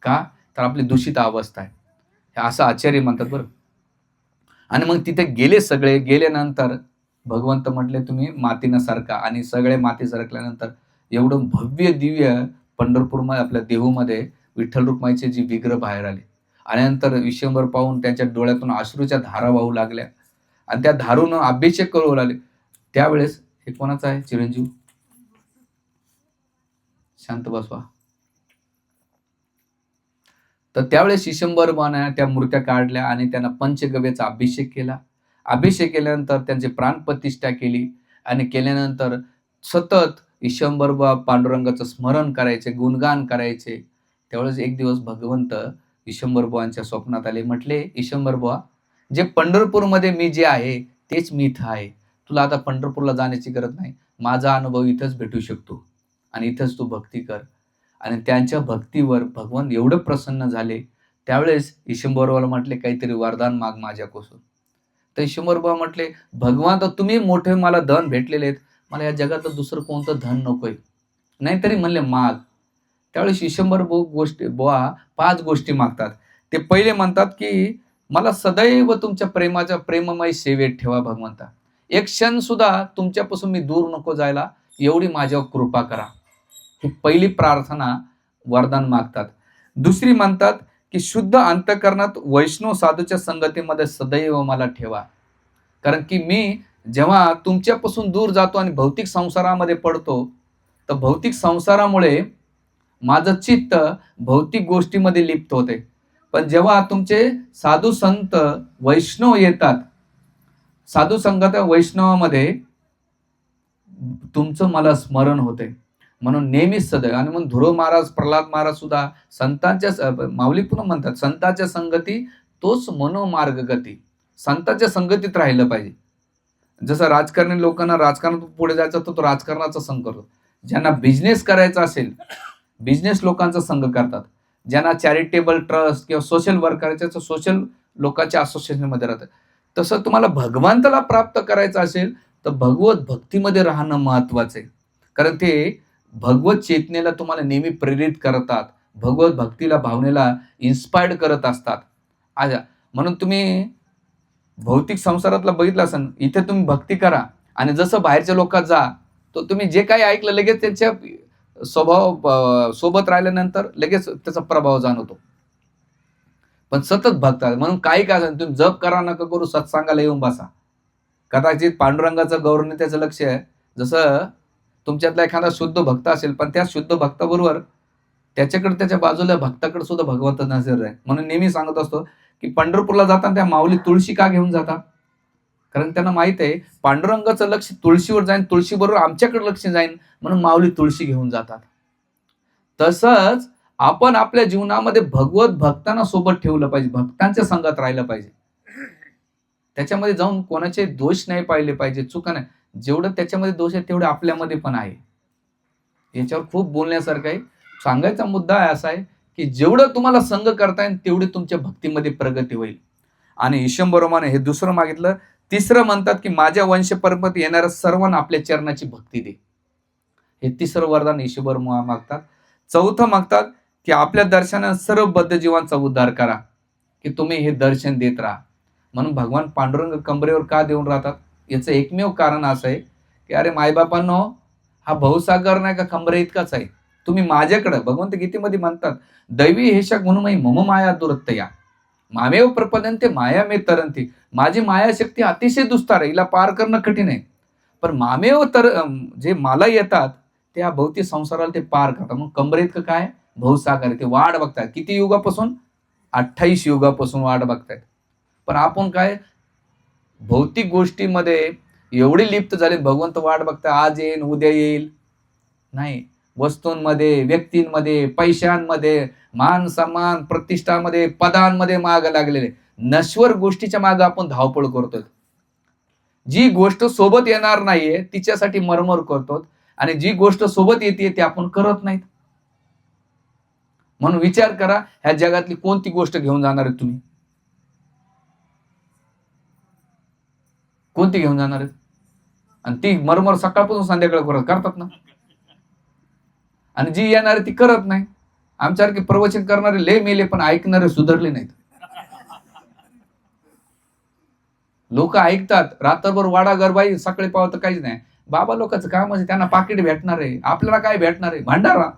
का? तर आपली दूषित अवस्था आहे, हे असं आचार्य म्हणतात बरं. आणि मग तिथे गेले सगळे. गेल्यानंतर भगवंत म्हटले, तुम्ही मातीनं सारखा, आणि सगळे माती सरकल्यानंतर एवढं भव्य दिव्य पंढरपूरमध्ये आपल्या देहूमध्ये विठ्ठल रुक्माईचे जी विग्रह बाहेर आले. आणि नंतर विश्वंभर पाहून त्यांच्या डोळ्यातून अश्रूच्या धारा वाहू लागल्या, आणि त्या धारून अभिषेक करू लागले. त्यावेळेस हे कोणाचं आहे चिरंजीव? शांत बसवा. तर त्यावेळेस ईशंबरबाने त्या मूर्त्या काढल्या आणि त्यांना पंचगव्याचा अभिषेक केला. अभिषेक केल्यानंतर त्यांची प्राणप्रतिष्ठा केली आणि केल्यानंतर सतत ईशंबरबा पांडुरंगाचं स्मरण करायचे, गुणगान करायचे. त्यावेळेस एक दिवस भगवंत ईशंबरबुवांच्या स्वप्नात आले. म्हटले, ईशंबरबुवा, जे पंढरपूरमध्ये मी जे आहे तेच मी इथं आहे. तुला आता पंढरपूरला जाण्याची गरज नाही. माझा अनुभव इथंच भेटू शकतो आणि इथंच तू भक्ती कर. आणि त्यांच्या भक्तीवर भगवान एवढं प्रसन्न झाले. त्यावेळेस ईशंबरबुवाला म्हटले, काहीतरी वरदान माग माझ्यापासून. तर ईशंबरबुवा म्हटले, भगवान, तर तुम्ही मोठे मला धन भेटलेले आहेत, मला या जगातलं दुसरं कोणतं धन नकोय. नाहीतरी म्हणले माग. त्यावेळेस ईशंबरबुवा 5 गोष्टी मागतात. ते पहिले म्हणतात की मला सदैव तुमच्या प्रेमाच्या प्रेममय सेवेत ठेवा भगवंता. एक क्षण सुद्धा तुमच्यापासून मी दूर नको जायला, एवढी माझ्यावर कृपा करा. ही पहिली प्रार्थना वरदान मागतात. दुसरी म्हणतात की शुद्ध अंतःकरणात वैष्णव साधूच्या संगतीमध्ये सदैव मला ठेवा. कारण की मी जेव्हा तुमच्यापासून दूर जातो आणि भौतिक संसारामध्ये पडतो, तर भौतिक संसारामुळे माझं चित्त भौतिक गोष्टीमध्ये लिप्त होते. पण जेव्हा तुमचे साधू संत वैष्णव येतात, साधू संगत वैष्णवामध्ये तुमचं मला स्मरण होते. म्हणून नेहमीच सदैव. आणि म्हणून ध्रुव महाराज, प्रल्हाद महाराज सुद्धा संतांच्या माऊली पुन्हा म्हणतात, संतांच्या संगती तोच मनोमार्ग गती. संतांच्या संगतीत राहिलं पाहिजे. जसं राजकारणी लोकांना राजकारणात पुढे जायचं तर तो राजकारणाचा संघ करतो. ज्यांना बिझनेस करायचा असेल, बिझनेस लोकांचा संघ करतात. ज्यांना चॅरिटेबल ट्रस्ट किंवा सोशल वर्क करायचं तर सोशल लोकांच्या असोसिएशनमध्ये राहतात. तसं तुम्हाला भगवंताला प्राप्त करायचं असेल तर भगवत भक्तीमध्ये राहणं महत्वाचं आहे. कारण ते भगवत चेतनेला तुम्हाला नेहमी प्रेरित करतात, भगवत भक्तीला भावनेला इन्स्पायर्ड करत असतात. म्हणून तुम्ही भौतिक संसारातला बघितलं असेल, इथे तुम्ही भक्ती करा आणि जसं बाहेरच्या लोकात जा, तर तुम्ही जे काही ऐकलं लगेच त्यांच्या स्वभाव सोबत राहिल्यानंतर लगेच त्याचा प्रभाव जाणवतो. पण सतत भक्त म्हणून काही काय तुम्ही जप करा नका करू, सत्संगाला येऊन बसा. कदाचित पांडुरंगाचं गौरवने त्याचं लक्ष आहे. जसं तुमच्यातला एखादा शुद्ध भक्त असेल, पण त्या शुद्ध भक्ताबरोबर त्याच्याकडे त्याच्या बाजूला भक्ताकडे सुद्धा भगवंत नजर आहे. म्हणून नेहमी सांगत असतो की पंढरपूरला जाताना त्या माऊली तुळशी का घेऊन जातात? कारण त्यांना माहित आहे पांडुरंगाचं लक्ष तुळशीवर जाईन, तुळशी बरोबर आमच्याकडे लक्ष जाईन, म्हणून माऊली तुळशी घेऊन जातात. तसंच आपण आपल्या जीवनामध्ये भगवत भक्तांना सोबत ठेवलं पाहिजे, भक्तांच्या संगत राहिलं पाहिजे. त्याच्यामध्ये जाऊन कोणाचे दोष नाही पाहिले पाहिजे, चुका नाही. जेवढं त्याच्यामध्ये दोष आहे तेवढं आपल्यामध्ये पण आहे. याच्यावर खूप बोलण्यासारखं आहे. सांगायचा मुद्दा असा आहे की जेवढं तुम्हाला संग करता येईल तेवढी तुमच्या भक्तीमध्ये प्रगती होईल. आणि ईशंबरोमाने हे दुसरं मागितलं. तिसरं म्हणतात की माझ्या वंश परंपरेत येणाऱ्या सर्वांना आपल्या चरणाची भक्ती दे. हे तिसरं वरदान ईशंबरोमा मागतात. चौथं मागतात की आपल्या दर्शनाने सर्व बद्ध जीवांचा उद्धार करा, की तुम्ही हे दर्शन देत राहा. म्हणून भगवान पांडुरंग कमरेवर का देऊन राहतात? याचं एकमेव कारण असं आहे की अरे मायबापांनो, हा भवसागर नाही का कमरे इतकाच आहे. तुम्ही माझ्याकडे, भगवंत गीतेमध्ये म्हणतात, दैवी हेशा गुणमयी मम माया दुरत्तया मामेव प्रपदन्ते माया मे तरंती. माझी मायाशक्ती अतिशय दुस्तार आहे, हिला पार करणं कठीण आहे. पण मामेव तर जे मला येतात त्या भौतिक संसाराला ते पार करतात. मग कमरे इतकं काय भवसागर, ते वाट बघतायत. किती युगापासून? 28 युगापासून वाट बघतायत. पण आपण काय भौतिक गोष्टीमध्ये एवढे लिप्त झाले, भगवंत वाट बघता आज येईल उद्या येईल नाही. वस्तूंमध्ये, व्यक्तींमध्ये, पैशांमध्ये, मान सन्मान, प्रतिष्ठामध्ये, पदांमध्ये माग लागलेले नश्वर गोष्टीच्या मागे आपण धावपळ करतोय. जी गोष्ट सोबत येणार नाहीये तिच्यासाठी मरमर करतो आणि जी गोष्ट सोबत येते ती आपण करत नाहीत. म्हणून विचार करा, ह्या जगातली कोणती गोष्ट घेऊन जाणार आहे तुम्ही? कोणती घेऊन जाणार आहे? आणि ती मरमर सकाळपासून संध्याकाळ करतात ना. आणि जी येणार ती करत नाही. आमच्यासारखे प्रवचन करणारे लय मेले, पण ऐकणारे सुधारले नाहीत. लोक ऐकतात, रात्रभर वाडा गरबाई, सकाळी पावत काहीच नाही. बाबा लोकांचं काम आहे, त्यांना पाकिट भेटणार आहे, आपल्याला काय भेटणार आहे? भांडारा.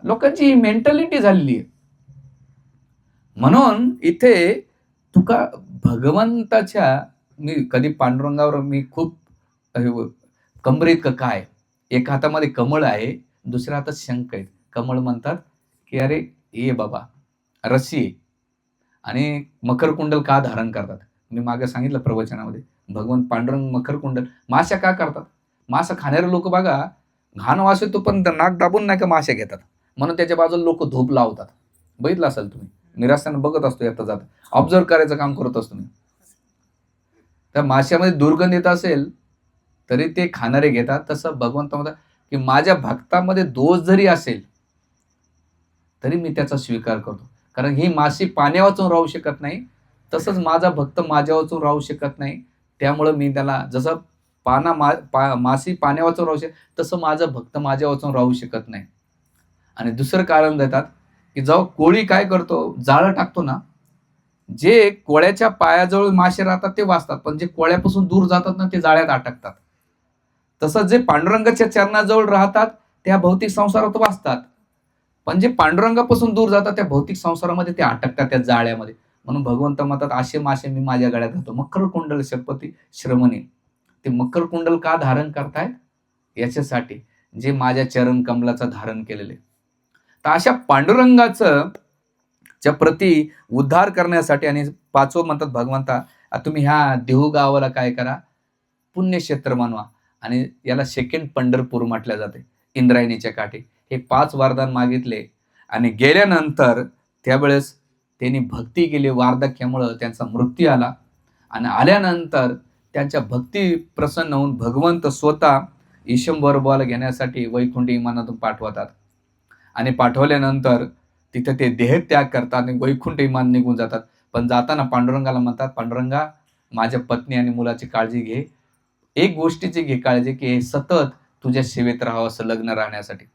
लोकांची मेंटॅलिटी झालेली आहे. म्हणून इथे तुका भगवंताच्या मी कधी पांडुरंगावर मी खूप कमरेत का काय, एका हातामध्ये कमळ आहे, दुसऱ्या हातात शंख आहेत. कमळ म्हणतात की अरे ये बाबा, रस्सी आहे. आणि मकर कुंडल का धारण करतात? मी मागे सांगितलं प्रवचनामध्ये. भगवान पांडुरंग मकर कुंडल माश्या का करतात? मासा खाणारे लोक बघा, घाण वास येतो पण नाक दाबून नाही का माश्या घेतात. म्हणून त्याच्या बाजूला लोक धूप लावतात. बघितलं असेल तुम्ही. मी रस्त्याने बघत असतो येता जाता. ऑब्झर्व्ह करायचं काम करत असतो मी. त्या माश्यामध्ये दुर्गंध येत असेल तरी ते खाणारे घेतात. तसं भगवंत म्हणतात की माझ्या भक्तामध्ये दोष जरी असेल तरी मी त्याचा स्वीकार करतो. कारण ही माशी पाण्या वाचून राहू शकत नाही, तसंच माझा भक्त माझ्या वाचून राहू शकत नाही. त्यामुळं मी त्याला जसं माशी पाण्या वाचून राहू शकत, तसं माझा भक्त माझ्या वाचून राहू शकत नाही. आणि दुसरं कारण देतात की जेव्हा कोळी काय करतो, जाळं टाकतो ना, जे कोळ्याच्या पायाजवळ मासे राहतात ते वाचतात, पण जे कोळ्यापासून दूर जातात ना, ते जाळ्यात अटकतात. तसंच जे पांडुरंगाच्या चरणाजवळ राहतात त्या भौतिक संसारात वाचतात, पण जे पांडुरंगापासून दूर जातात त्या भौतिक संसारामध्ये ते अटकतात त्या जाळ्यामध्ये. म्हणून भगवंत म्हणतात असे मासे मी माझ्या गळ्यात घालतो. मकर कुंडल शपथी श्रमणी. ते मकर कुंडल का धारण करतायत? याच्यासाठी जे माझ्या चरण कमलाचं धारण केलेले. तर अशा पांडुरंगाचं च्या प्रती उद्धार करण्यासाठी आणि पाचवं म्हणतात भगवंता, तुम्ही ह्या देहू गावाला काय करा, पुण्यक्षेत्र मानवा. आणि याला सेकंड पंढरपूर म्हटलं जाते, इंद्रायणीच्या काठी. हे 5 वरदान मागितले आणि गेल्यानंतर त्यावेळेस त्यांनी भक्ती केली. वार्धक्यामुळं त्यांचा मृत्यू आला आणि आल्यानंतर त्यांच्या भक्ती प्रसन्न होऊन भगवंत स्वतः ईशंभरबुवाला घेण्यासाठी वैकुंठ विमानातून पाठवतात. आणि पाठवल्यानंतर तिथे ते देहत्याग करतात आणि वैकुंठ विमान निघून जातात. पण जाताना पांडुरंगाला म्हणतात, पांडुरंगा माझ्या पत्नी आणि मुलाची काळजी घे. एक गोष्टीची घे काळजी की हे सतत तुझ्या सेवेत राहावं असं लग्न राहण्यासाठी.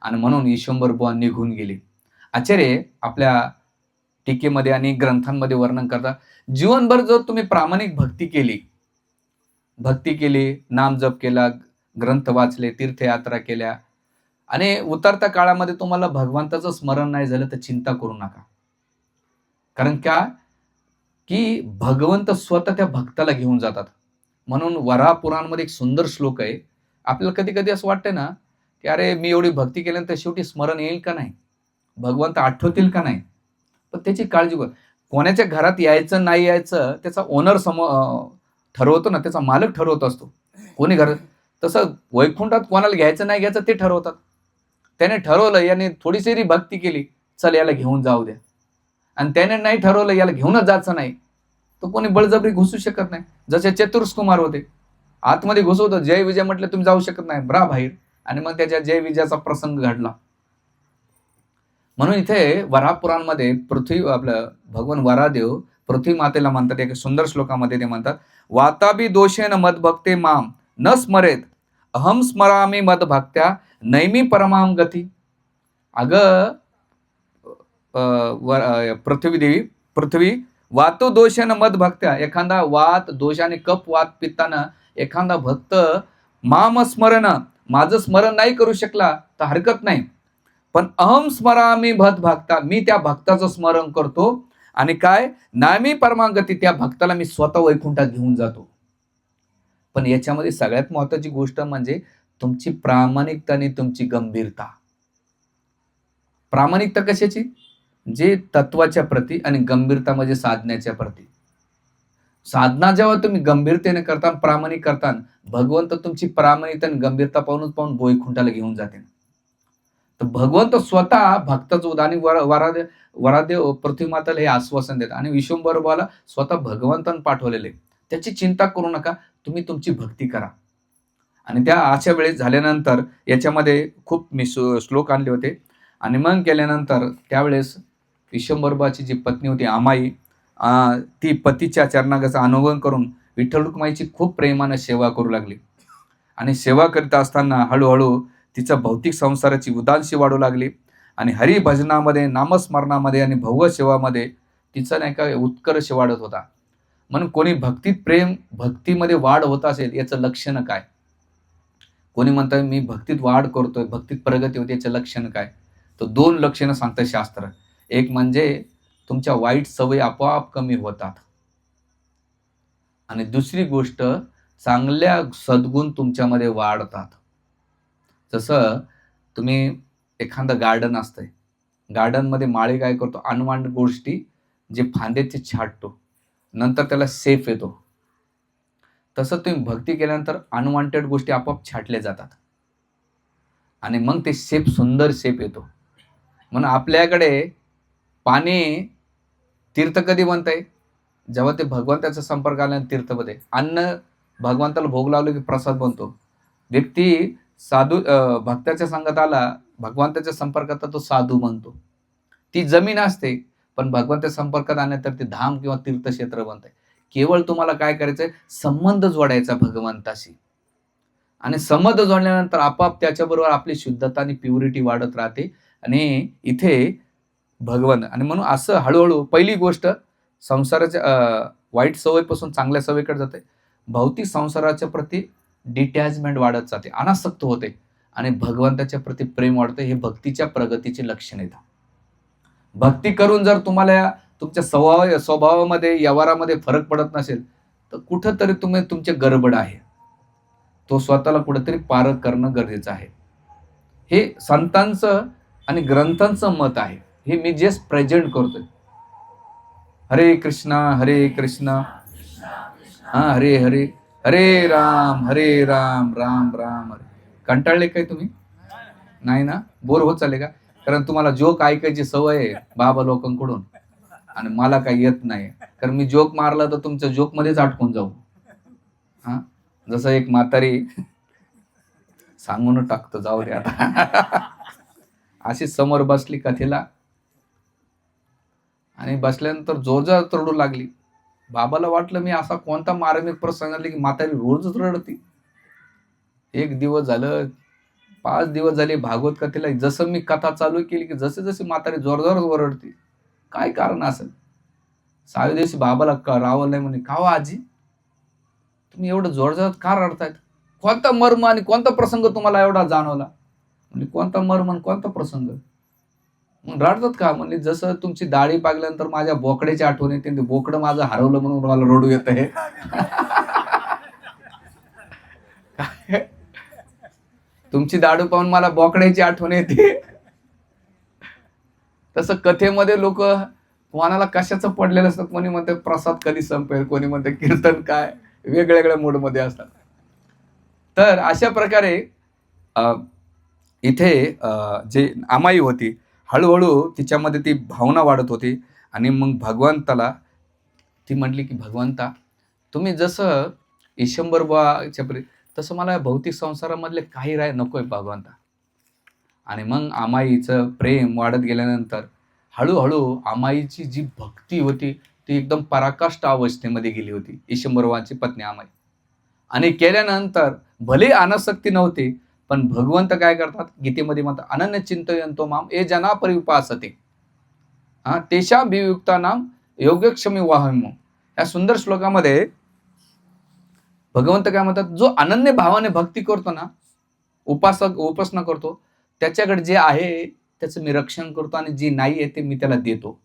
आणि म्हणून ईशंभरबुवा निघून गेले. आचार्य आपल्या टीकेमध्ये आणि ग्रंथांमध्ये वर्णन करतात, जीवनभर जर तुम्ही प्रामाणिक भक्ती केली, नाम जप केला, ग्रंथ वाचले, तीर्थयात्रा केल्या आणि उतरत्या काळामध्ये तुम्हाला भगवंताचं स्मरण नाही झालं तर चिंता करू नका. कारण का की भगवंत स्वतः त्या भक्ताला घेऊन जातात. म्हणून वराह पुराणमध्ये एक सुंदर श्लोक आहे. आपल्याला कधी कधी असं वाटतं ना की अरे मी एवढी भक्ती केल्यानंतर शेवटी स्मरण येईल का नाही, भगवंत आठवतील का नाही. पण त्याची काळजी कर. कोणाच्या घरात यायचं नाही यायचं त्याचा ओनर ठरवतो ना, त्याचा मालक ठरवत असतो. कोणी घर तसं वैकुंठात कोणाला घ्यायचं नाही घ्यायचं ते ठरवतात. त्याने ठरवलं, याने थोडीशी भक्ती केली, चल याला घेऊन जाऊ द्या. आणि त्याने नाही ठरवलं याला घेऊनच जायचं नाही, तो कोणी बळजबरी घुसू शकत नाही. जसे चतुर्स कुमार होते, आतमध्ये घुसवतो, जय विजय म्हटलं तुम्ही जाऊ शकत नाही, ब्रा बाहेर. आणि मग त्याच्या जय विजयाचा प्रसंग घडला. म्हणून इथे वराह पुराणमध्ये आपलं भगवान वरादेव पृथ्वी मातेला म्हणतात. एक सुंदर श्लोकामध्ये ते म्हणतात, वाताबी दोषेन मदभक्ते माम न स्मरेत अहम स्मरामी मदभक्त्या नैमी परमाम गती. अगं पृथ्वी वातो दोषानं मद भक्त्या, एखादा वात दोषाने कप वात पित्तानं एखादा भक्त माम स्मरण माझं स्मरण नाही करू शकला तर हरकत नाही, पण अहम स्मरामी भद भक्ता, मी त्या भक्ताचं स्मरण करतो आणि काय नामी परमागती, त्या भक्ताला मी स्वतः वैकुंठात घेऊन जातो. पण याच्यामध्ये सगळ्यात महत्वाची गोष्ट म्हणजे तुमची प्रामाणिकता आणि तुमची गंभीरता. प्रामाणिकता कशाची? जे तत्वाच्या प्रती आणि गंभीरता म्हणजे साधण्याच्या प्रती. साधना जेव्हा तुम्ही गंभीरतेने करता, प्रामाणिक करता, भगवंत तुमची प्रामाणिकता आणि गंभीरता पाहून वैकुंठाला घेऊन जाते. तर भगवंत स्वतः भक्ताचं उदाहरण वरादेव पृथ्वी माताला हे आश्वासन देतात आणि विश्वंभरबाला स्वतः भगवंतान पाठवलेले. त्याची चिंता करू नका, तुम्ही तुमची भक्ती करा. आणि त्या अशा वेळेस झाल्यानंतर याच्यामध्ये खूप मी श्लोक आणले होते. आणि मग केल्यानंतर त्यावेळेस विश्वंभरबाची जी पत्नी होती आमाई, ती पतीच्या चरणागचा अनुभव करून विठ्ठल रुक्माईची खूप प्रेमाने सेवा करू लागली. आणि सेवा करीत असताना हळूहळू तिच्या भौतिक संसाराची उदासी वाढू लागली आणि हरिभजनामध्ये, नामस्मरणामध्ये आणि भव्य सेवामध्ये तिचा नाही का उत्कर्ष वाढत होता. म्हणून कोणी भक्तीमध्ये वाढ होत असेल याचं लक्षण काय? कोणी म्हणतं मी भक्तीत वाढ करतोय, भक्तीत प्रगती होते, याचं लक्षण काय? तर 2 लक्षणं सांगतं शास्त्र. एक म्हणजे तुमच्या वाईट सवयी आपोआप कमी होतात आणि दुसरी गोष्ट, चांगल्या सद्गुण तुमच्यामध्ये वाढतात. जसं तुम्ही एखादं गार्डन असतंय, गार्डनमध्ये माळी काय करतो, अनवांट गोष्टी जे फांदे ते छाटतो, नंतर त्याला सेफ येतो. तसं तुम्ही भक्ती केल्यानंतर अनवॉन्टेड गोष्टी आपोआप छाटल्या जातात आणि मग ते सेप सुंदर सेप येतो. म्हणून आपल्याकडे पाणी तीर्थ कधी बनतंय? जेव्हा ते भगवंताच्या संपर्क आल्यानं तीर्थमध्ये. अन्न भगवंताला भोग लावलं की प्रसाद बनतो. व्यक्ती भक्ताच्या संगत आला, भगवंताच्या संपर्कात तर तो साधू बनतो. ती जमीन असते, पण भगवंताच्या संपर्कात आल्यानंतर ते धाम किंवा तीर्थक्षेत्र बनतंय. केवळ तुम्हाला काय करायचंय? संबंध जोडायचा भगवंताशी. आणि संबंध जोडल्यानंतर आपोआप त्याच्याबरोबर आपली शुद्धता आणि प्युरिटी वाढत राहते आणि इथे भगवान आणि म्हणून असं हळू-हळू पहिली गोष्ट संसाराच्या वाईट सवयीपासून चांगल्या सवयीकडे जाते. भौतिक संसाराच्या प्रती डिटॅचमेंट वाढत जाते, अनासक्त होते आणि भगवंताच्या प्रती प्रेम वाढते. हे भक्तीच्या प्रगतीचे लक्षण आहेत. भक्ती करून जर तुम्हाला तुमच्या स्वभावामध्ये, व्यवहारामध्ये फरक पडत नसेल, तर कुठंतरी तुमचे गडबड आहे. तो स्वतःला कुठेतरी पारख करणं गरजेचं आहे. हे संतांचं आणि ग्रंथांचं मत आहे. हे मी जस्ट प्रेझेंट करतोय. हरे कृष्णा हरे हरे, हरे राम राम राम हरे. कंटाळले काय तुम्ही? नाही ना? बोर होत चालले का? कारण तुम्हाला जोक ऐकायची सवय आहे बाबा लोकांकडून आणि मला काही येत नाही. कारण मी जोक मारला तर तुमच्या जोक मध्येच अटकून जाऊ. हा, जसं एक म्हातारी सांगून टाकतो, जाऊ दे आता. अशी समोर बसली कथेला आणि बसल्यानंतर जोरदार रडू लागली. बाबाला वाटलं मी असा कोणता मार्मिक प्रसंग आला की म्हातारी रोजच रडती. 1 दिवस झालं, 5 दिवस झाले भागवत कथेला. जसं मी कथा चालू केली की जसे म्हातारी जोरदार ओरडते. काय कारण असेल? 6व्या दिवशी बाबाला रावलं नाही म्हणे, का हो आजी, तुम्ही एवढं जोरदार का रडतायत? कोणता मर्म आणि कोणता प्रसंग तुम्हाला एवढा जाणवला? म्हणजे कोणता मर्म आणि कोणता प्रसंग? मग रडतात का? म्हणजे जसं तुमची दाढी पागल्यानंतर माझ्या बोकड्याची आठवण येते, ते बोकडं माझं हरवलं म्हणून मला रडू येत आहे. तुमची दाढू पाहून मला बोकड्याची आठवण येते. तसं कथेमध्ये लोक कोणाला कशाचं पडलेलं असतं. कोणी म्हणते प्रसाद कधी संपेल, कोणी म्हणते कीर्तन काय, वेगवेगळ्या मूडमध्ये असतात. तर अशा प्रकारे इथे जे अमाई होती, हळूहळू तिच्यामध्ये ती भावना वाढत होती आणि मग भगवंताला ती म्हटली की भगवंता, तुम्ही जसं ईशंबर बुवाच्या तसं मला भौतिक संसारामधले काही नकोय भगवंता. आणि मग आमाईचं प्रेम वाढत गेल्यानंतर हळूहळू आमाईची जी भक्ती होती ती एकदम पराकाष्ठ अवस्थेमध्ये गेली होती, ईशंबरवाची पत्नी आमाई. आणि केल्यानंतर भले अनासक्ती नव्हती, पण भगवंत काय करतात, गीतेमध्ये म्हणतात, अनन्य चिंतयंतो माम ये जना परिउपासते तेषाभियुक्तानां योगक्षमी वाहमो. या सुंदर श्लोकामध्ये भगवंत काय म्हणतात, जो अनन्य भावाने भक्ती करतो ना, उपासना करतो, त्याच्याकडे जे आहे त्याचं मी रक्षण करतो आणि जे नाही आहे ते मी त्याला देतो.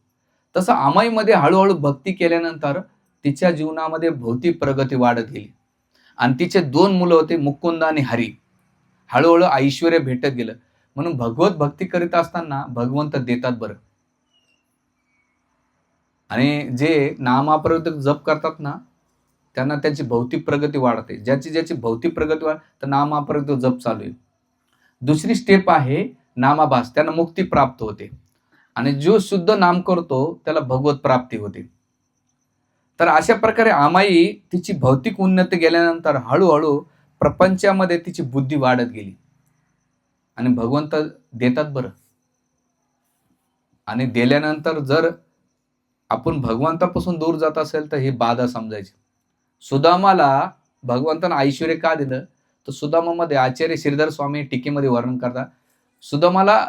तसं आमाईमध्ये हळूहळू भक्ती केल्यानंतर तिच्या जीवनामध्ये भौतिक प्रगती वाढत गेली आणि तिचे 2 मुलं होते, मुकुंद आणि हरी. हळूहळू ऐश्वर्य भेटत गेलं. म्हणून भगवत भक्ती करीत असताना भगवंत देतात बरं. आणि जे नामाप्रवृत्त जप करतात ना, त्यांना त्यांची भौतिक प्रगती वाढते. ज्याची भौतिक प्रगती तर नामाप्रवृत्त जप चालू आहे. दुसरी स्टेप आहे नामाभास, त्यांना मुक्ती प्राप्त होते. आणि जो शुद्ध नाम करतो त्याला भगवत प्राप्ती होते. तर अशा प्रकारे आमाई तिची भौतिक उन्नती गेल्यानंतर हळूहळू प्रपंचामध्ये तिची बुद्धी वाढत गेली आणि भगवंत देतात बरं. आणि दिल्यानंतर जर आपण भगवंतापासून दूर जात असेल तर ही बाधा समजायची. सुदामाला भगवंतानं ऐश्वर्य का दिलं, तर सुदामामध्ये आचार्य श्रीधर स्वामी टीकेमध्ये वर्णन करतात, सुदामाला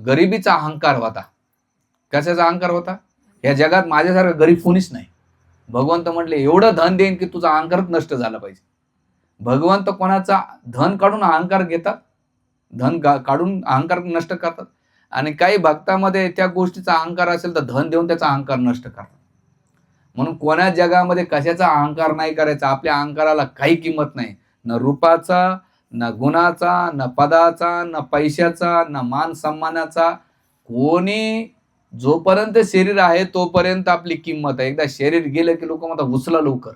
गरिबीचा अहंकार होता. कशाचा अहंकार होता? या जगात माझ्यासारखं गरीब कोणीच नाही. भगवंत म्हटले एवढं धन देईन की तुझा अहंकारच नष्ट झाला पाहिजे. भगवंत कोणाचा धन काढून अहंकार घेतात, धन काढून अहंकार नष्ट करतात. आणि काही भक्तामध्ये त्या गोष्टीचा अहंकार असेल तर धन देऊन त्याचा अहंकार नष्ट करतात. म्हणून कोणा जगामध्ये कशाचा अहंकार नाही करायचा. आपल्या अहंकाराला काही किंमत नाही. न रूपाचा, न गुणाचा, न पदाचा, न पैशाचा, न मान सन्मानाचा. कोणी जोपर्यंत शरीर आहे तोपर्यंत आपली किंमत आहे. एकदा शरीर गेलं की लोक म्हणतात उचला लवकर,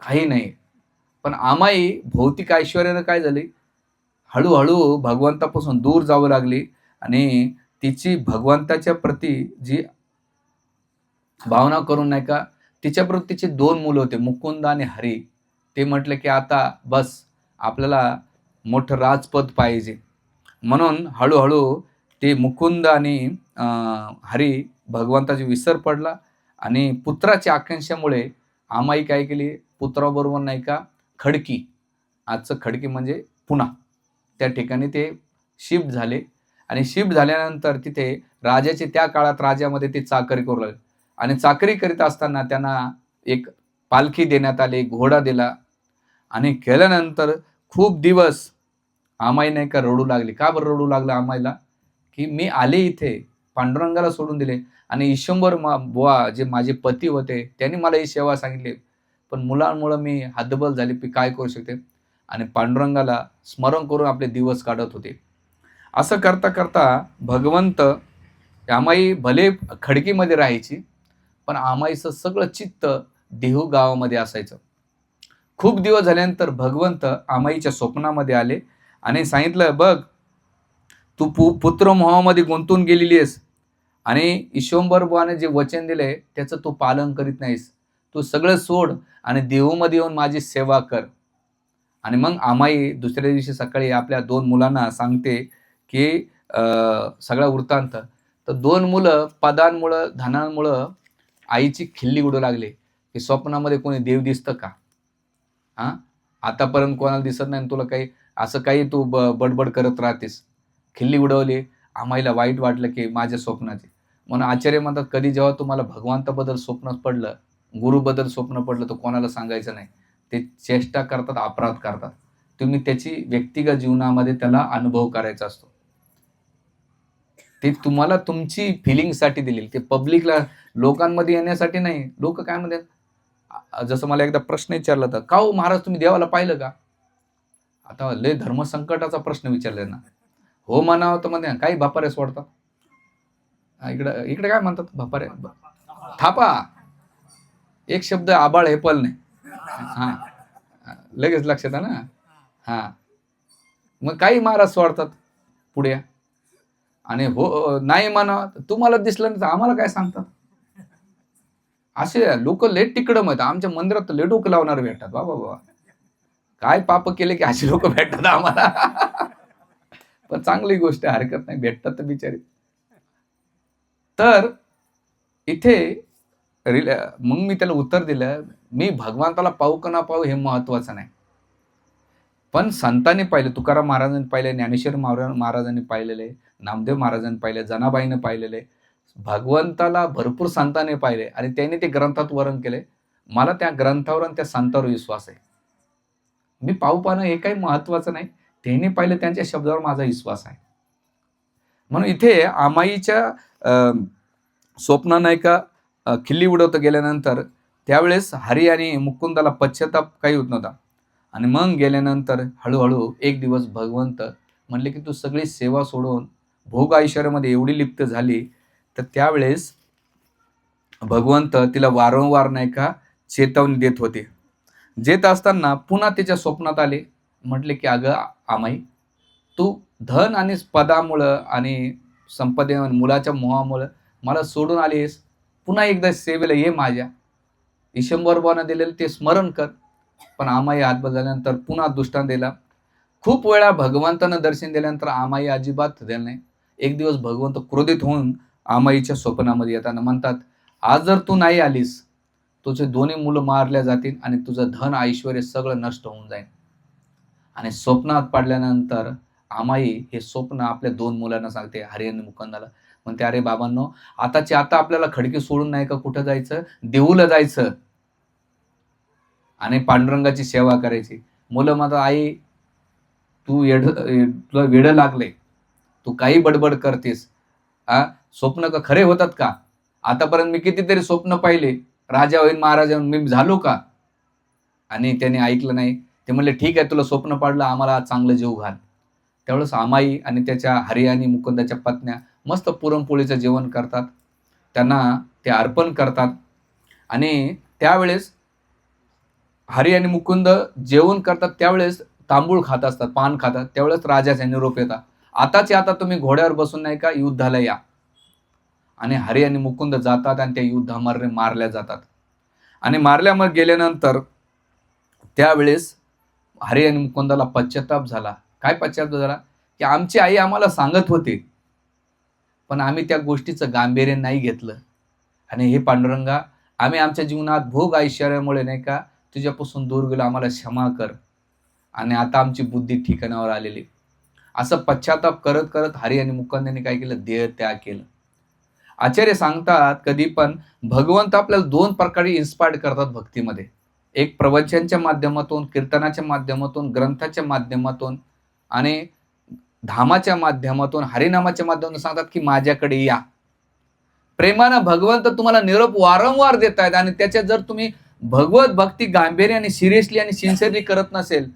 काही नाही. पण आमाई भौतिक ऐश्वर्यानं काय झाली, हळूहळू भगवंतापासून दूर जाऊ लागली आणि तिची भगवंताच्या प्रती जी भावना करून नाही का, तिच्याबरोबर तिचे 2 मुलं होते, मुकुंद आणि हरी. ते म्हटले की आता बस, आपल्याला मोठं राजपद पाहिजे. म्हणून हळूहळू ते मुकुंद आणि हरी भगवंताची विसर पडला आणि पुत्राच्या आकांक्षामुळे आमाई काय केली, पुत्राबरोबर नाही का खडकी, आजचं खडकी म्हणजे पुणा, त्या ठिकाणी ते शिफ्ट झाले. आणि शिफ्ट झाल्यानंतर तिथे राजाचे, त्या काळात राज्यामध्ये ते चाकरी करू लागले. आणि चाकरी करीत असताना त्यांना एक पालखी देण्यात आली, घोडा दिला. आणि केल्यानंतर खूप दिवस आमाई नाही का रडू लागली. का बरं रडू लागलं आमाईला, की मी आले इथे, पांडुरंगाला सोडून दिले आणि ईश्वर बुवा जे माझे पती होते त्यांनी मला ही सेवा सांगितली, पण मुलांमुळे मी हतबल झाले, मी काय करू शकते. आणि पांडुरंगाला स्मरण करून आपले दिवस काढत होते. असं करता करता भगवंत, आमाई भले खडकीमध्ये राहायची, पण आमाईचं सगळं चित्त देहू गावामध्ये असायचं. खूप दिवस झाल्यानंतर भगवंत आमाईच्या स्वप्नामध्ये आले आणि सांगितलं, बघ तू पुत्र मोहामध्ये गुंतून गेलेली आहेस आणि ईश्वर बुवाने जे वचन दिले त्याचं तू पालन करीत नाहीस. तू सगळं सोड आणि देहूमध्ये येऊन माझी सेवा कर. आणि मग आमाई दुसऱ्या दिवशी सकाळी आपल्या 2 मुलांना सांगते की सगळा वृत्तांत. तर 2 मुलं पदांमुळं, धनांमुळं आईची खिल्ली उडू लागले की स्वप्नामध्ये कोणी देव दिसतं का? आतापर्यंत कोणाला दिसत नाही, तुला काही असं काही तू बडबड करत राहतेस. खिल्ली उडवली. आम्हाला वाईट वाटलं की माझ्या स्वप्नाचे. म्हणून आचार्य म्हणतात, कधी जेव्हा तुम्हाला भगवंताबद्दल स्वप्न पडलं, गुरुबद्दल स्वप्न पडलं, तर कोणाला सांगायचं नाही. ते चेष्टा करतात, अपराध करतात. तुम्ही त्याची व्यक्तिगत जीवनामध्ये त्याला अनुभव करायचा असतो. ते तुम्हाला तुमची फिलिंगसाठी दिलेली, ते पब्लिकला लोकांमध्ये येण्यासाठी नाही. लोक काय म्हणतात, जसं मला एकदा प्रश्न विचारला होता, का हो महाराज तुम्ही देवाला पाहिलं का? आता लय धर्मसंकटाचा प्रश्न विचारलाय ना. हो म्हणावं तर मध्ये काही भापारे सोडतात. इकडे इकडे काय म्हणतात भापारे, थापा. एक शब्द आबाळ हे पल नाही. हा, लगेच लक्षात आहे ना. हा, मग काही महाराज सोडतात पुढे. आणि हो नाही म्हणा, तुम्हाला दिसलं नाही तर आम्हाला काय सांगतात. असे लोक लेट तिकडं माहित, आमच्या मंदिरात लेट डोकं लावणार भेटतात. बाबा बाबा, काय पाप केले की असे लोक भेटतात आम्हाला. पण चांगली गोष्ट आहे, हरकत नाही, भेटतात तर बिचारी. तर इथे मग मी त्याला उत्तर दिलं, मी भगवंताला पाहू का ना पाहू हे महत्वाचं नाही, पण संतांनी पाहिले, तुकाराम महाराजांनी पाहिले, ज्ञानेश्वर महाराजांनी पाहिलेले, नामदेव महाराजांनी पाहिले, जनाबाईने पाहिलेले, भगवंताला भरपूर संतांनी पाहिले आणि त्यांनी ते ग्रंथात वर्णन केले. मला त्या ग्रंथावर आणि त्या संतांवर विश्वास आहे. मी पाहू पाहणं हे काही महत्वाचं नाही, त्यांनी पाहिलं त्यांच्या शब्दावर माझा विश्वास आहे. म्हणून इथे आमाईच्या स्वप्न नाही का खिल्ली उडवत गेल्यानंतर त्यावेळेस हरी आणि मुकुंदाला पश्चाताप काही होत नव्हता. आणि मग गेल्यानंतर हळूहळू एक दिवस भगवंत म्हणले की तू सगळी सेवा सोडून भोग ऐश्वर्यामध्ये एवढी लिप्त झाली. तर त्यावेळेस भगवंत तिला वारंवार नाही का चेतावणी देत होते. देत असताना पुन्हा तिच्या स्वप्नात आले. म्हटले की अगं आमाई, तू धन आणि पदामुळं आणि संपदे मुलाच्या मोहामुळं मला सोडून आलीस. पुन्हा एकदा सेवेला ये माझ्या. ईशंभरबानं दिलेलं ते स्मरण कर. पण आमाई हातबल झाल्यानंतर पुन्हा दृष्टांत दिला. खूप वेळा भगवंतानं दर्शन दिल्यानंतर आमाई अजिबात दिलं नाही. एक दिवस भगवंत क्रोधित होऊन आमाईच्या स्वप्नामध्ये येताना म्हणतात, आज जर तू नाही आलीस, तुझे 2 मुलं मारल्या जातील आणि तुझं धन ऐश्वर सगळं नष्ट होऊन जाईल. आणि स्वप्नात पडल्यानंतर आमाई हे स्वप्न आपल्या 2 मुलांना सांगते, हरी आणि मुकुंदाला. म्हणते, अरे बाबांनो, आताची आता आपल्याला खडकी सोडून नाही का कुठं जायचं, देऊला जायचं आणि पांडुरंगाची सेवा करायची. मुलं म्हणतात, आई तू तुला वेडं लागले, तू काही बडबड करतेस. स्वप्न का खरे होतात का? आतापर्यंत मी कितीतरी स्वप्न पाहिले, राजा होईन महाराजा होईन, मी झालो का? आणि त्याने ऐकलं नाही. ते म्हणले, ठीक आहे, तुला स्वप्न पाडलं, आम्हाला चांगलं जेवू घाल. त्यावेळेस अमाई आणि त्याच्या हरी आणि मुकुंदाच्या पत्न्या मस्त पुरणपोळीचं जेवण करतात. त्यांना ते अर्पण करतात आणि त्यावेळेस हरी आणि मुकुंद जेवण करतात, त्यावेळेस तांबूळ खात असतात, पान खातात. त्यावेळेस राजाचा निरोप येतात, आताच्या आता तुम्ही घोड्यावर बसून नाही का युद्धाला या. आणि हरी आणि मुकुंद जातात आणि त्या युद्धामध्ये मारल्या जातात. आणि मारल्या मग गेल्यानंतर त्यावेळेस हरी आणि मुकुंदाला पश्चाताप झाला. काय पश्चाताप झाला? की आमची आई आम्हाला सांगत होती, पण आम्ही त्या गोष्टीचं गांभीर्य नाही घेतलं. आणि हे पांडुरंगा, आम्ही आमच्या जीवनात भोग ऐश्वर्यामुळे नाही का तुझ्यापासून दूर गेलो, आम्हाला क्षमा कर. आणि आता आमची बुद्धी ठिकाणावर आलेली. असं पश्चाताप करत करत हरी आणि मुकुंदाने काय केलं? देह त्याग केलं. आचार्य सांगतात, कधी पण भगवंत आपल्याला दोन प्रकारे इन्स्पायर्ड करतात भक्तीमध्ये. एक प्रवचनाच्या माध्यमातून, कीर्तनाच्या माध्यमातून, ग्रंथाच्या माध्यमातून आणि धामाच्या माध्यमातून, हरिनामाच्या माध्यमातून सांगतात की माझ्याकडे या. प्रेमानं भगवंत तुम्हाला निरोप वारंवार देत आहेत आणि त्याच्यात जर तुम्ही भगवत भक्ती गांभीर्याने सिरियसली आणि सिन्सिअरली करत नसेल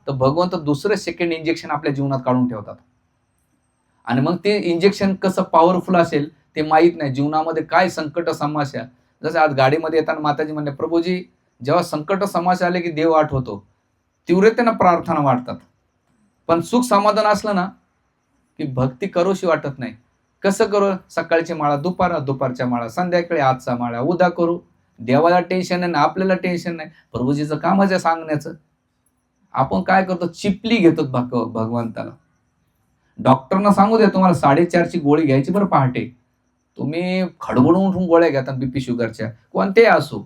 तर भगवंत दुसरं सेकंड इंजेक्शन आपल्या जीवनात काढून ठेवतात. आणि मग ते इंजेक्शन कसं पॉवरफुल असेल ते माहीत नाही. जीवनामध्ये काय संकट समस्या, जसं आज गाडीमध्ये येताना माताजी म्हणले, प्रभूजी जेव्हा संकट समस्या आले की देव आठवतो, तीव्रतेनं प्रार्थना वाटतात, पण सुख समाधान असलं ना की भक्ती करूशी वाटत नाही. कसं करू? सकाळची माळा दुपारच्या माळा, संध्याकाळी आजचा माळा, उद्या करू. देवाला टेन्शन नाही ना आपल्याला टेन्शन नाही. प्रभूजीचं कामच आहे सांगण्याचं. आपण काय करतो? चिपली घेतो भगवंताला. डॉक्टरना सांगू द्या तुम्हाला 4.5ची गोळी घ्यायची बरं पहाटे, तुम्ही खडबडून उठून गोळ्या घेतात बीपी शुगरच्या, कोणते असो.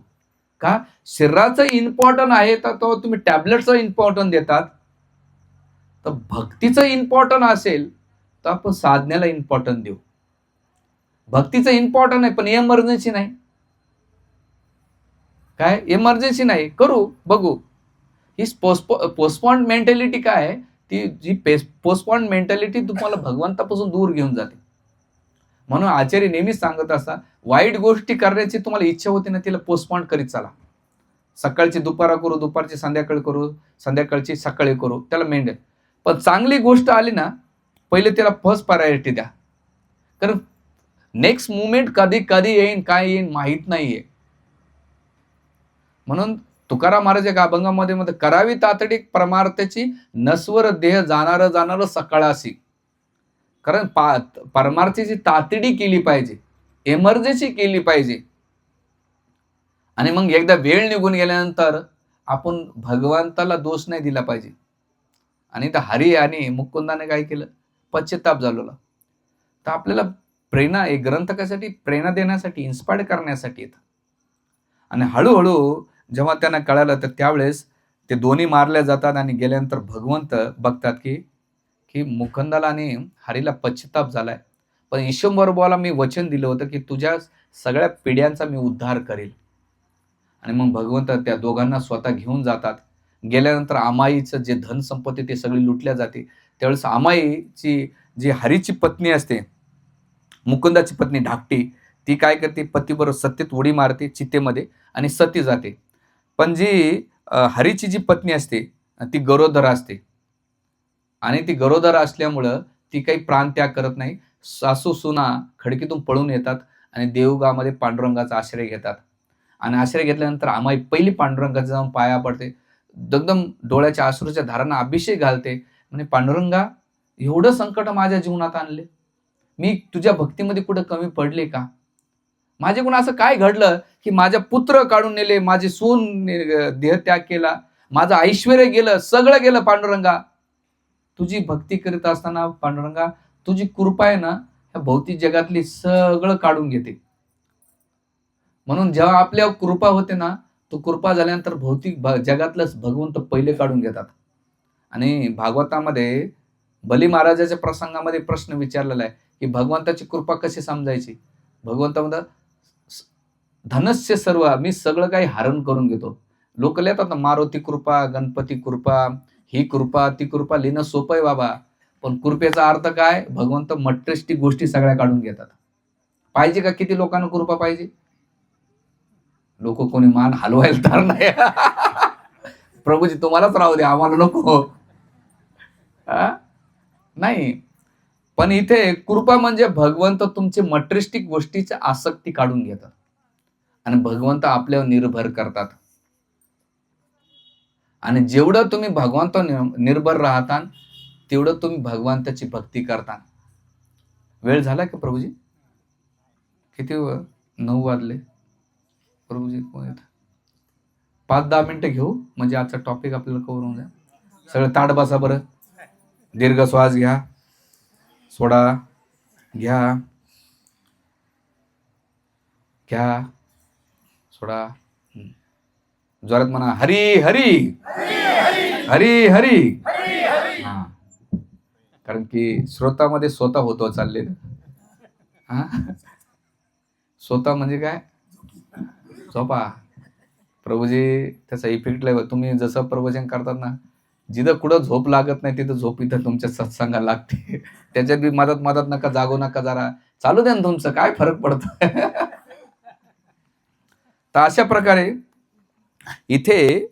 का? शरीराचं इम्पॉर्टंट आहे तर तो तुम्ही टॅबलेटचं इम्पॉर्टंट देतात. तर भक्तीचं इम्पॉर्टंट असेल तर आपण साधण्याला इम्पॉर्टंट देऊ. भक्तीचं इम्पॉर्टंट आहे पण एमर्जन्सी नाही. काय एमर्जन्सी नाही, करू बघू. ही पोस्टपॉन्ड मेंटॅलिटी काय आहे? ती जी पोस्टपॉन्ड मेंटॅलिटी तुम्हाला भगवंतापासून दूर घेऊन जाते. म्हणून आचार्य नेहमीच सांगत असतात, वाईट गोष्टी करण्याची तुम्हाला इच्छा होती ना, तिला पोस्टपॉन्ड करीत चला. सकाळची दुपारा करू, दुपारची संध्याकाळी करू, संध्याकाळची सकाळी करू, त्याला मेंढ. पण चांगली गोष्ट आली ना, पहिले त्याला फर्स्ट प्रायोरिटी द्या. कारण नेक्स्ट मुवमेंट कधी कधी येईन, काय येईन माहीत नाहीये. म्हणून तुकाराम महाराजांच्या अभंगामध्ये करावी तातडी परमार्थाची, नस्वर देह जाणार सकाळासी. कारण परमार्थाची तातडी केली पाहिजे, एमर्जन्सी केली पाहिजे. आणि मग एकदा वेळ निघून गेल्यानंतर आपण भगवंताला दोष नाही दिला पाहिजे. आणि तर हरी आणि मुकुंदाने काय केलं? पश्चाताप झालेला. तर आपल्याला प्रेरणा, एक ग्रंथ कशासाठी? प्रेरणा देण्यासाठी, इन्स्पायर करण्यासाठी येतं. आणि हळूहळू जेव्हा त्यांना कळालं तर त्यावेळेस ते दोन्ही मारल्या जातात आणि गेल्यानंतर भगवंत बघतात की मुकुंदाला आणि हरीला पश्चाताप झालाय, पण ईश्वरबरोबरला मी वचन दिलं होतं की तुझ्या सगळ्या पिढ्यांचा मी उद्धार करेल. आणि मग भगवंत त्या दोघांना स्वतः घेऊन जातात. गेल्यानंतर अमाईचं जे धन संपत्ती ते सगळी लुटल्या जाते. त्यावेळेस अमाईची जी हरीची पत्नी असते, मुकुंदाची पत्नी धाकटी, ती काय करते? पतीबरोबर सत्तेत उडी मारते चितेमध्ये आणि सती जाते. पण जी हरीची जी पत्नी असते ती गरोदर असते आणि ती गरोदर असल्यामुळं ती काही प्राणत्याग करत नाही. सासू सुना खडकीतून पळून येतात आणि देवगामध्ये पांडुरंगाचा आश्रय घेतात. आणि आश्रय घेतल्यानंतर अमाई पहिली पांडुरंगाचा जाऊन पाया पडते, एकदम डोळ्याच्या अश्रूच्या धारांना अभिषेक घालते. म्हणजे पांडुरंगा, एवढं संकट माझ्या जीवनात आणले, मी तुझ्या भक्तीमध्ये कुठं कमी पडले का? माझ्याकडून असं काय घडलं की माझ्या पुत्र काढून नेले, माझे सून देहत्याग केला, माझं ऐश्वर्य गेलं, सगळं गेलं. पांडुरंगा, तुझी भक्ती करीत असताना पांडुरंगा, तुझी कृपा आहे ना, ह्या भौतिक जगातली सगळं काढून घेते. म्हणून जेव्हा आपल्यावर कृपा होते ना, तो कृपा झाल्यानंतर भौतिक जगातलंच भगवंत पहिले काढून घेतात. आणि भागवतामध्ये बली महाराजाच्या प्रसंगामध्ये प्रश्न विचारलेला आहे की भगवंताची कृपा कशी समजायची? भगवंतामध्ये धनस्य सर्व, मी सगळं काही हरण करून घेतो. लोक लिहितात ना, मारुती कृपा, गणपती कृपा, ही कृपा ती कृपा, लिहिणं सोपं आहे बाबा. पण कृपेचा अर्थ काय? भगवंत मटेरियलिस्टिक गोष्टी सगळ्या काढून घेतात. पाहिजे का? किती लोकांना कृपा पाहिजे? लोक कोणी मान हलवायला तर नाही. प्रभूजी तुम्हालाच राहू दे, आम्हाला नको. नाही. पण इथे कृपा म्हणजे भगवंत तुमचे मटेरिस्टिक गोष्टीची आसक्ती काढून घेतात आणि भगवंत आपल्यावर निर्भर करतात. आणि जेवढं तुम्ही भगवंतावर निर्भर राहता तेवढं तुम्ही भगवंताची भक्ती करता. वेळ झाला का प्रभूजी? किती 9 वाजले. प्रभूजी कोण येत? 5-10 मिनिटं घेऊ म्हणजे आजचा टॉपिक आपल्याला कव्हर होऊन जाईल. सगळं ताट बसा बरं. दीर्घ श्वास घ्या, सोडा, घ्या, घ्या, सोडा. जोरात म्हणा, हरी हरी हरी हरी. हा, कारण की श्रोतामध्ये स्वतः होतो चालले. हा, स्वतः म्हणजे काय? झोपा. प्रभूजी त्याचा इफेक्ट लय. तुम्ही जसं प्रवचन करतात ना, जिथं कुठं झोप लागत नाही तिथं झोप इथं तुमच्या सत्संगाला लागते. त्याच्यात बी मदत मदत नका जागो, नका जरा चालू द्या ना तुमचं, काय फरक पडतो. तर अशा प्रकारे इथे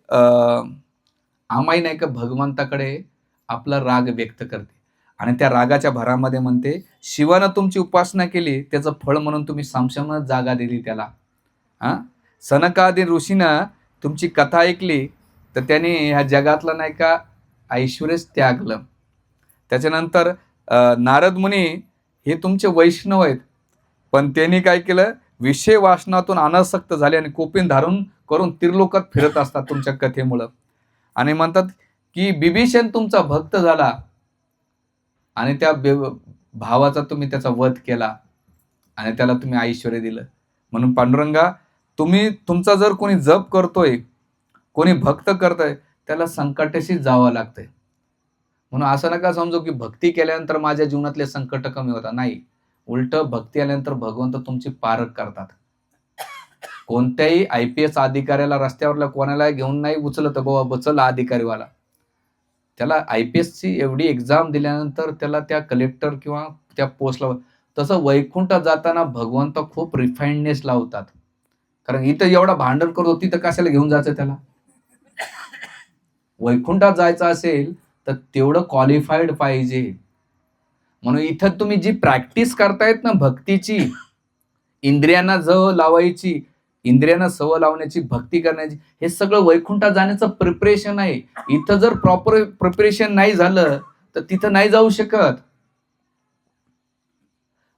आमाई नाही का भगवंताकडे आपला राग व्यक्त करते आणि त्या रागाच्या भरामध्ये म्हणते, शिवानं तुमची उपासना केली त्याचं फळ म्हणून तुम्ही समशमनं जागा दिली त्याला. सनकादी ऋषीनं तुमची कथा ऐकली तर त्याने ह्या जगातलं नाही का ऐश्वर्यच त्यागलं. त्याच्यानंतर नारद मुनी हे तुमचे वैष्णव आहेत, पण त्यांनी काय केलं, विषय वासनातून अनासक्त झाले आणि कोपीन धारण करून त्रिलोकात फिरत असतात तुमच्या कथेमुळं. आणि म्हणतात की बिभीषण तुमचा भक्त झाला आणि त्या भावाचा तुम्ही त्याचा वध केला आणि त्याला तुम्ही ऐश्वर्य दिलं. म्हणून पांडुरंगा, तुम्ही तुमचा जर कोणी जप करतोय, कोणी भक्त करतोय, त्याला संकटाशी जावं लागतंय. म्हणून असं नका समजू की भक्ती केल्यानंतर माझ्या जीवनातले संकट कमी होतात. नाही, उलट भक्ती आल्यानंतर भगवंत तुमची पारख करतात. कोणत्याही IPS अधिकाऱ्याला रस्त्यावरला कोणाला घेऊन नाही उचलत बाबा बचला अधिकारीवाला. त्याला IPSची एवढी एक्झाम दिल्यानंतर त्याला त्या कलेक्टर किंवा त्या पोस्टला, तसं वैकुंठात जाताना भगवंत खूप रिफाइंडनेस लावतात. कारण इथं एवढा भांडण करतो, तिथं कशाला घेऊन जायचं त्याला? वैकुंठात जायचं असेल तर तेवढं क्वालिफाईड पाहिजे. म्हणून इथं तुम्ही जी प्रॅक्टिस करतायत ना भक्तीची, इंद्रियांना जवळ लावायची, इंद्रियांना सवय लावण्याची, भक्ती करण्याची, हे सगळं वैकुंठात जाण्याचं प्रिपरेशन आहे. इथं जर प्रॉपर प्रिपरेशन नाही झालं तर तिथं नाही जाऊ शकत.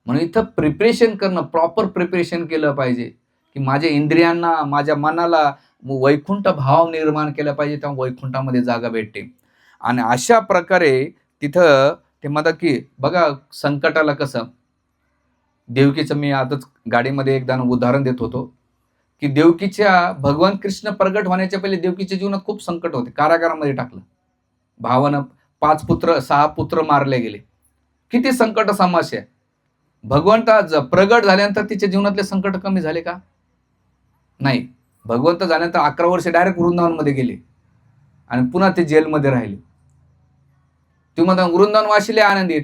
म्हणून इथं प्रिपरेशन करणं, प्रॉपर प्रिपरेशन केलं पाहिजे की माझ्या इंद्रियांना, माझ्या मनाला वैकुंठ भाव निर्माण केला पाहिजे, तेव्हा वैकुंठामध्ये जागा भेटते. आणि अशा प्रकारे तिथं ते म्हणतात की बघा संकटाला कसं, देवकीचं मी आताच गाडीमध्ये एकदा उदाहरण देत होतो की देवकीच्या भगवान कृष्ण प्रगट होण्याच्या पहिले देवकीच्या जीवनात खूप संकट होते. कारागारामध्ये टाकलं भावानं, 5 पुत्र 6 पुत्र मारले गेले. किती संकट समस्या. भगवंत प्रगट झाल्यानंतर तिच्या जीवनातले संकट कमी झाले का? नाही. भगवंत झाल्यानंतर 11 वर्ष डायरेक्ट वृंदावनमध्ये गेले आणि पुन्हा ते जेलमध्ये राहिले. ते म्हणतात वृंदावनवासीले आनंदित.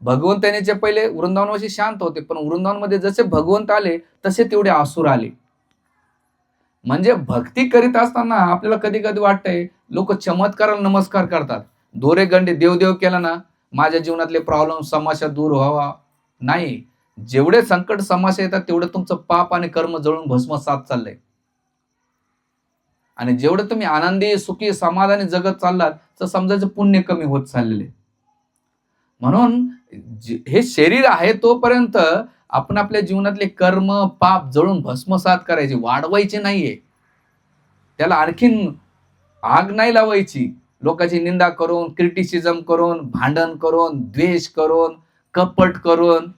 भगवंत येण्याच्या पहिले वृंदावनवासी शांत होते, पण वृंदावनमध्ये जसे भगवंत आले तसे तेवढे असुर आले. म्हणजे भक्ती करीत असताना आपल्याला कधी कधी वाटतंय लोक चमत्काराला नमस्कार करतात, दोरे गंडे देव केला ना माझ्या जीवनातले प्रॉब्लेम समस्या दूर व्हावा. नाही, जेवढे संकट समस्या येतात तेवढं तुमचं पाप आणि कर्म जळून भस्मसात चाललंय. आणि जेवढं तुम्ही आनंदी, सुखी, समाधानी जगत चाललात तर समजायचं पुण्य कमी होत चाललेले. म्हणून हे शरीर आहे तोपर्यंत आपण आपल्या जीवनातले कर्म पाप जळून भस्मसात करायचे, वाढवायचे नाहीये. त्याला आणखीन आग नाही लावायची. लोकांची निंदा करून, क्रिटिसिझम करून, भांडण करून, द्वेष करून, कपट करून.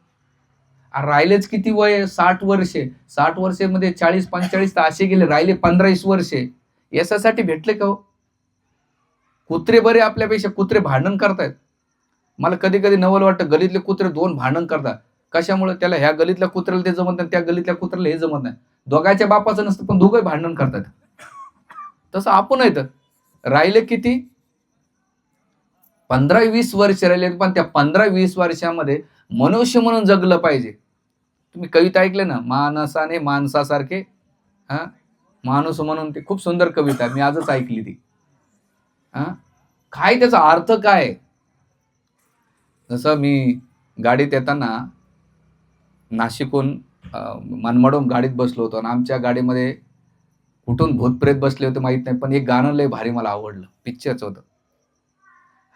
राहिलेच किती वय? 60 वर्षे. 60 वर्षामध्ये 40-45 तर असे गेले, राहिले 15-20 वर्षे. याच्यासाठी भेटले का हो? कुत्रे बरे आपल्यापेक्षा, कुत्रे भांडण करतायत. मला कधी कधी नवल वाटतं, गलीतले कुत्रे 2 भांडण करतात. कशामुळे? त्याला ह्या गलीतल्या कुत्र्याला ते जमत नाही, त्या गलीतल्या कुत्र्याला हे जमत नाही. दोघांच्या बापाचं नसतं पण दोघंही भांडण करतात. तसं आपण आहे तर राहिले किती? 15-20 वर्ष राहिले, पण त्या 15-20 वर्षामध्ये मनुष्य म्हणून जगलं पाहिजे. तुम्ही कविता ऐकले ना, मानसाने माणसासारखे, हा माणूस म्हणून, ते खूप सुंदर कविता आहे, मी आजच ऐकली ती. हा काय त्याचा अर्थ काय? जसं मी गाडीत येताना नाशिकहून मनमाडहून गाडीत बसलो होतो आणि आमच्या गाडीमध्ये कुठून भूतप्रेत बसले होते माहित नाही, पण एक गाणं लय भारी मला आवडलं, पिक्चरचं होतं.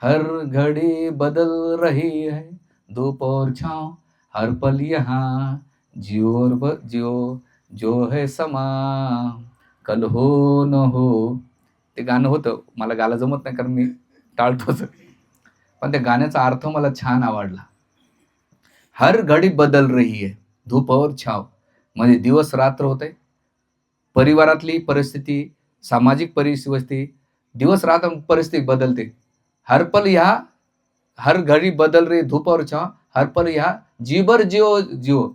हर घड़ी बदल रही है धूप और छाँव, हर पल यहाँ जियो और जियो जो है समा, कल हो न हो. ते गाणं होतं, मला गायला जमत नाही कारण मी टाळतोच, पण त्या गाण्याचा अर्थ मला छान आवडला. हर घडी बदल रही है धूप और छाव, म्हणजे दिवस रात्र होते, परिवारातली परिस्थिती, सामाजिक परिस्थिती, दिवस रात्र परिस्थिती बदलते. हर पल या, हर घडी बदल रही धूप और छाव, हर पल या जीवर जिओ जिओ,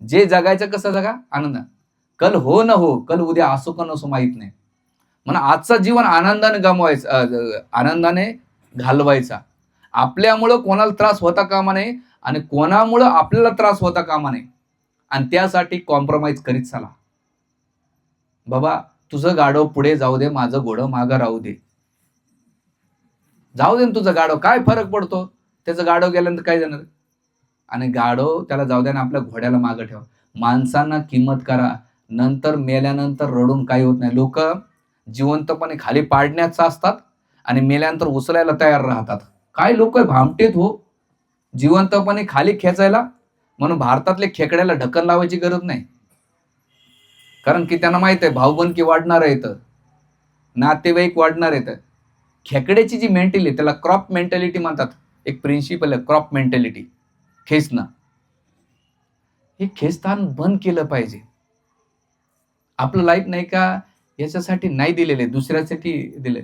जे जगायचं कसं जगा आनंद, कल हो न हो, कल उद्या असो का नसो माहित नाही, म्हणा आजचा जीवन आनंदाने गमवायचा, आनंदाने घालवायचा. आपल्यामुळं कोणाला त्रास होता कामा नये आणि कोणामुळं आपल्याला त्रास होता कामा नये, आणि त्यासाठी कॉम्प्रोमाइज करीत चला. बाबा तुझं गाडव पुढे जाऊ दे, माझं घोडं मागं राहू दे. जाऊ दे ना तुझं गाडव, काय फरक पडतो, त्याचं गाडव गेल्यानंतर काय जाणार, आणि गाडव त्याला जाऊ द्या ना, आपल्या घोड्याला मागं ठेवा. माणसांना किंमत करा, नंतर मेल्यानंतर रडून काही होत नाही. लोक जिवंतपणे खाली पाडण्याचं असतात आणि मेल्यानंतर उचलायला तयार राहतात. काय लोक भामटेत हो, जिवंतपणे खाली खेचायला. म्हणून भारतातले खेकड्याला ढक्कन लावायची गरज नाही, कारण की त्यांना माहित आहे भाऊबंदकी वाढणार आहेत, नातेवाईक वाढणार आहेत. खेकड्याची जी मेंटॅलिटी आहे त्याला क्रॉप मेंटॅलिटी म्हणतात. एक प्रिन्सिपल आहे क्रॉप मेंटॅलिटी, खेचणं. हे खेचतान बंद केलं पाहिजे. आपलं लाईफ नाही का याच्यासाठी नाही दिलेले, दुसऱ्यासाठी दिले.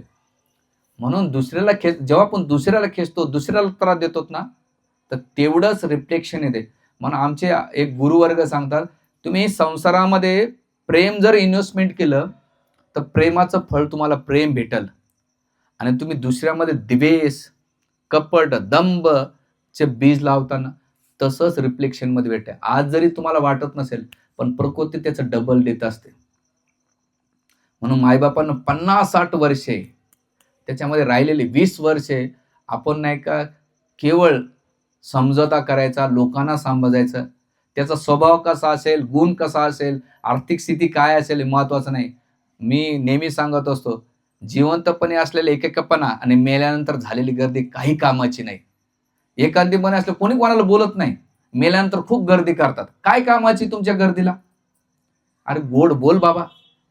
म्हणून दुसऱ्याला जेव्हा आपण दुसऱ्याला खेचतो, दुसऱ्याला त्रास देतो ना, तर तेवढंच रिफ्लेक्शन येते. म्हणून आमचे एक गुरुवर्ग सांगतात, तुम्ही संसारामध्ये प्रेम जर इन्व्हेस्टमेंट केलं तर प्रेमाचं फळ तुम्हाला प्रेम भेटल, आणि तुम्ही दुसऱ्यामध्ये द्वेष, कपट, दंभ चे बीज लावताना तसंच रिफ्लेक्शन मध्ये भेटते. आज जरी तुम्हाला वाटत नसेल, पण प्रकृती त्याचं डबल देत असते. म्हणून मायबापांना 50-60 वर्षे, त्याच्यामध्ये राहिलेली 20 वर्षे आपण नाही का केवळ समझोता करायचा, लोकांना समजायचं, त्याचा स्वभाव कसा असेल, गुण कसा असेल, आर्थिक स्थिती काय असेल महत्वाचं नाही. मी नेहमी सांगत असतो, जिवंतपणे असलेले एकेकपणा आणि मेल्यानंतर झालेली गर्दी काही कामाची नाही. एकांतीपणे असलं कोणी कोणाला बोलत नाही, मेल्यानंतर खूप गर्दी करतात. काय कामाची तुमच्या गर्दीला? अरे गोड बोल बाबा,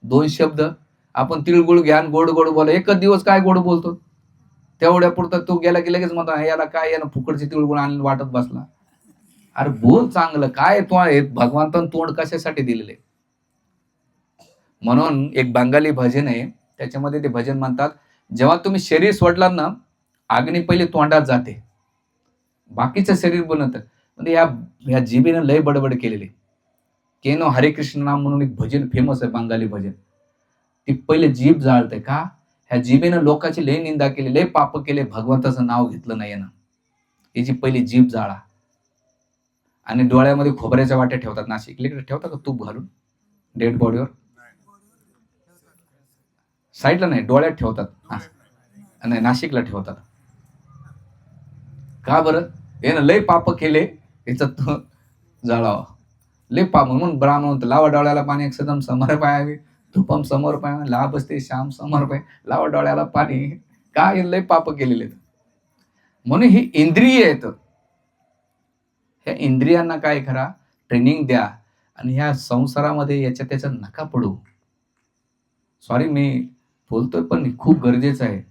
2 शब्द. आपण तिळगुळ घ्या गोड गोड बोला, एकच दिवस काय गोड बोलतो, तेवढ्या पुरतं तू गेला की लगेच म्हणतो याला काय, यानं फुकटची तिळगुळ आणून वाटत बसला. अरे बोल चांगलं, काय भगवंतानं तोंड कशासाठी दिलेले. म्हणून एक बंगाली भजन आहे, त्याच्यामध्ये ते भजन म्हणतात, जेव्हा तुम्ही शरीर सोडलात ना, अग्नी पहिले तोंडात जाते, बाकीचं शरीर बनत. म्हणजे या जीबीनं लय बडबड केलेली. केनो हरे कृष्ण नाम म्हणून एक भजन फेमस आहे, बंगाली भजन. ती पहिले जीभ जाळते का, ह्या जीबीनं लोकांची लय निंदा केली, लय पाप केले, भगवंताचं नाव घेतलं नाही ना. याची पहिली जीभ जाळा. आणि डोळ्यामध्ये खोबऱ्याच्या वाट्या ठेवतात, नाशिक ठेवतात का तूप घालून डेड बॉडीवर? साईडला नाही, डोळ्यात ठेवतात. नाही, नाशिकला ठेवतात. का बरं? यानं लय पाप केले, याचं जाळावा. लय पाप म्हणून ब्राह्मण म्हणतो, लावा डोळ्याला पाणी एकदम समोर पायावे, धुपम समोर पाय, लाभ असते श्याम समोर पाय, लावा डोळ्याला पाणी. काय लय पाप केलेले. म्हणून ही इंद्रिय आहेत, ह्या इंद्रियांना काय करा, ट्रेनिंग द्या, आणि ह्या संसारामध्ये याच्या त्याच्या नका पडू. सॉरी मी बोलतोय, पण खूप गरजेचं आहे.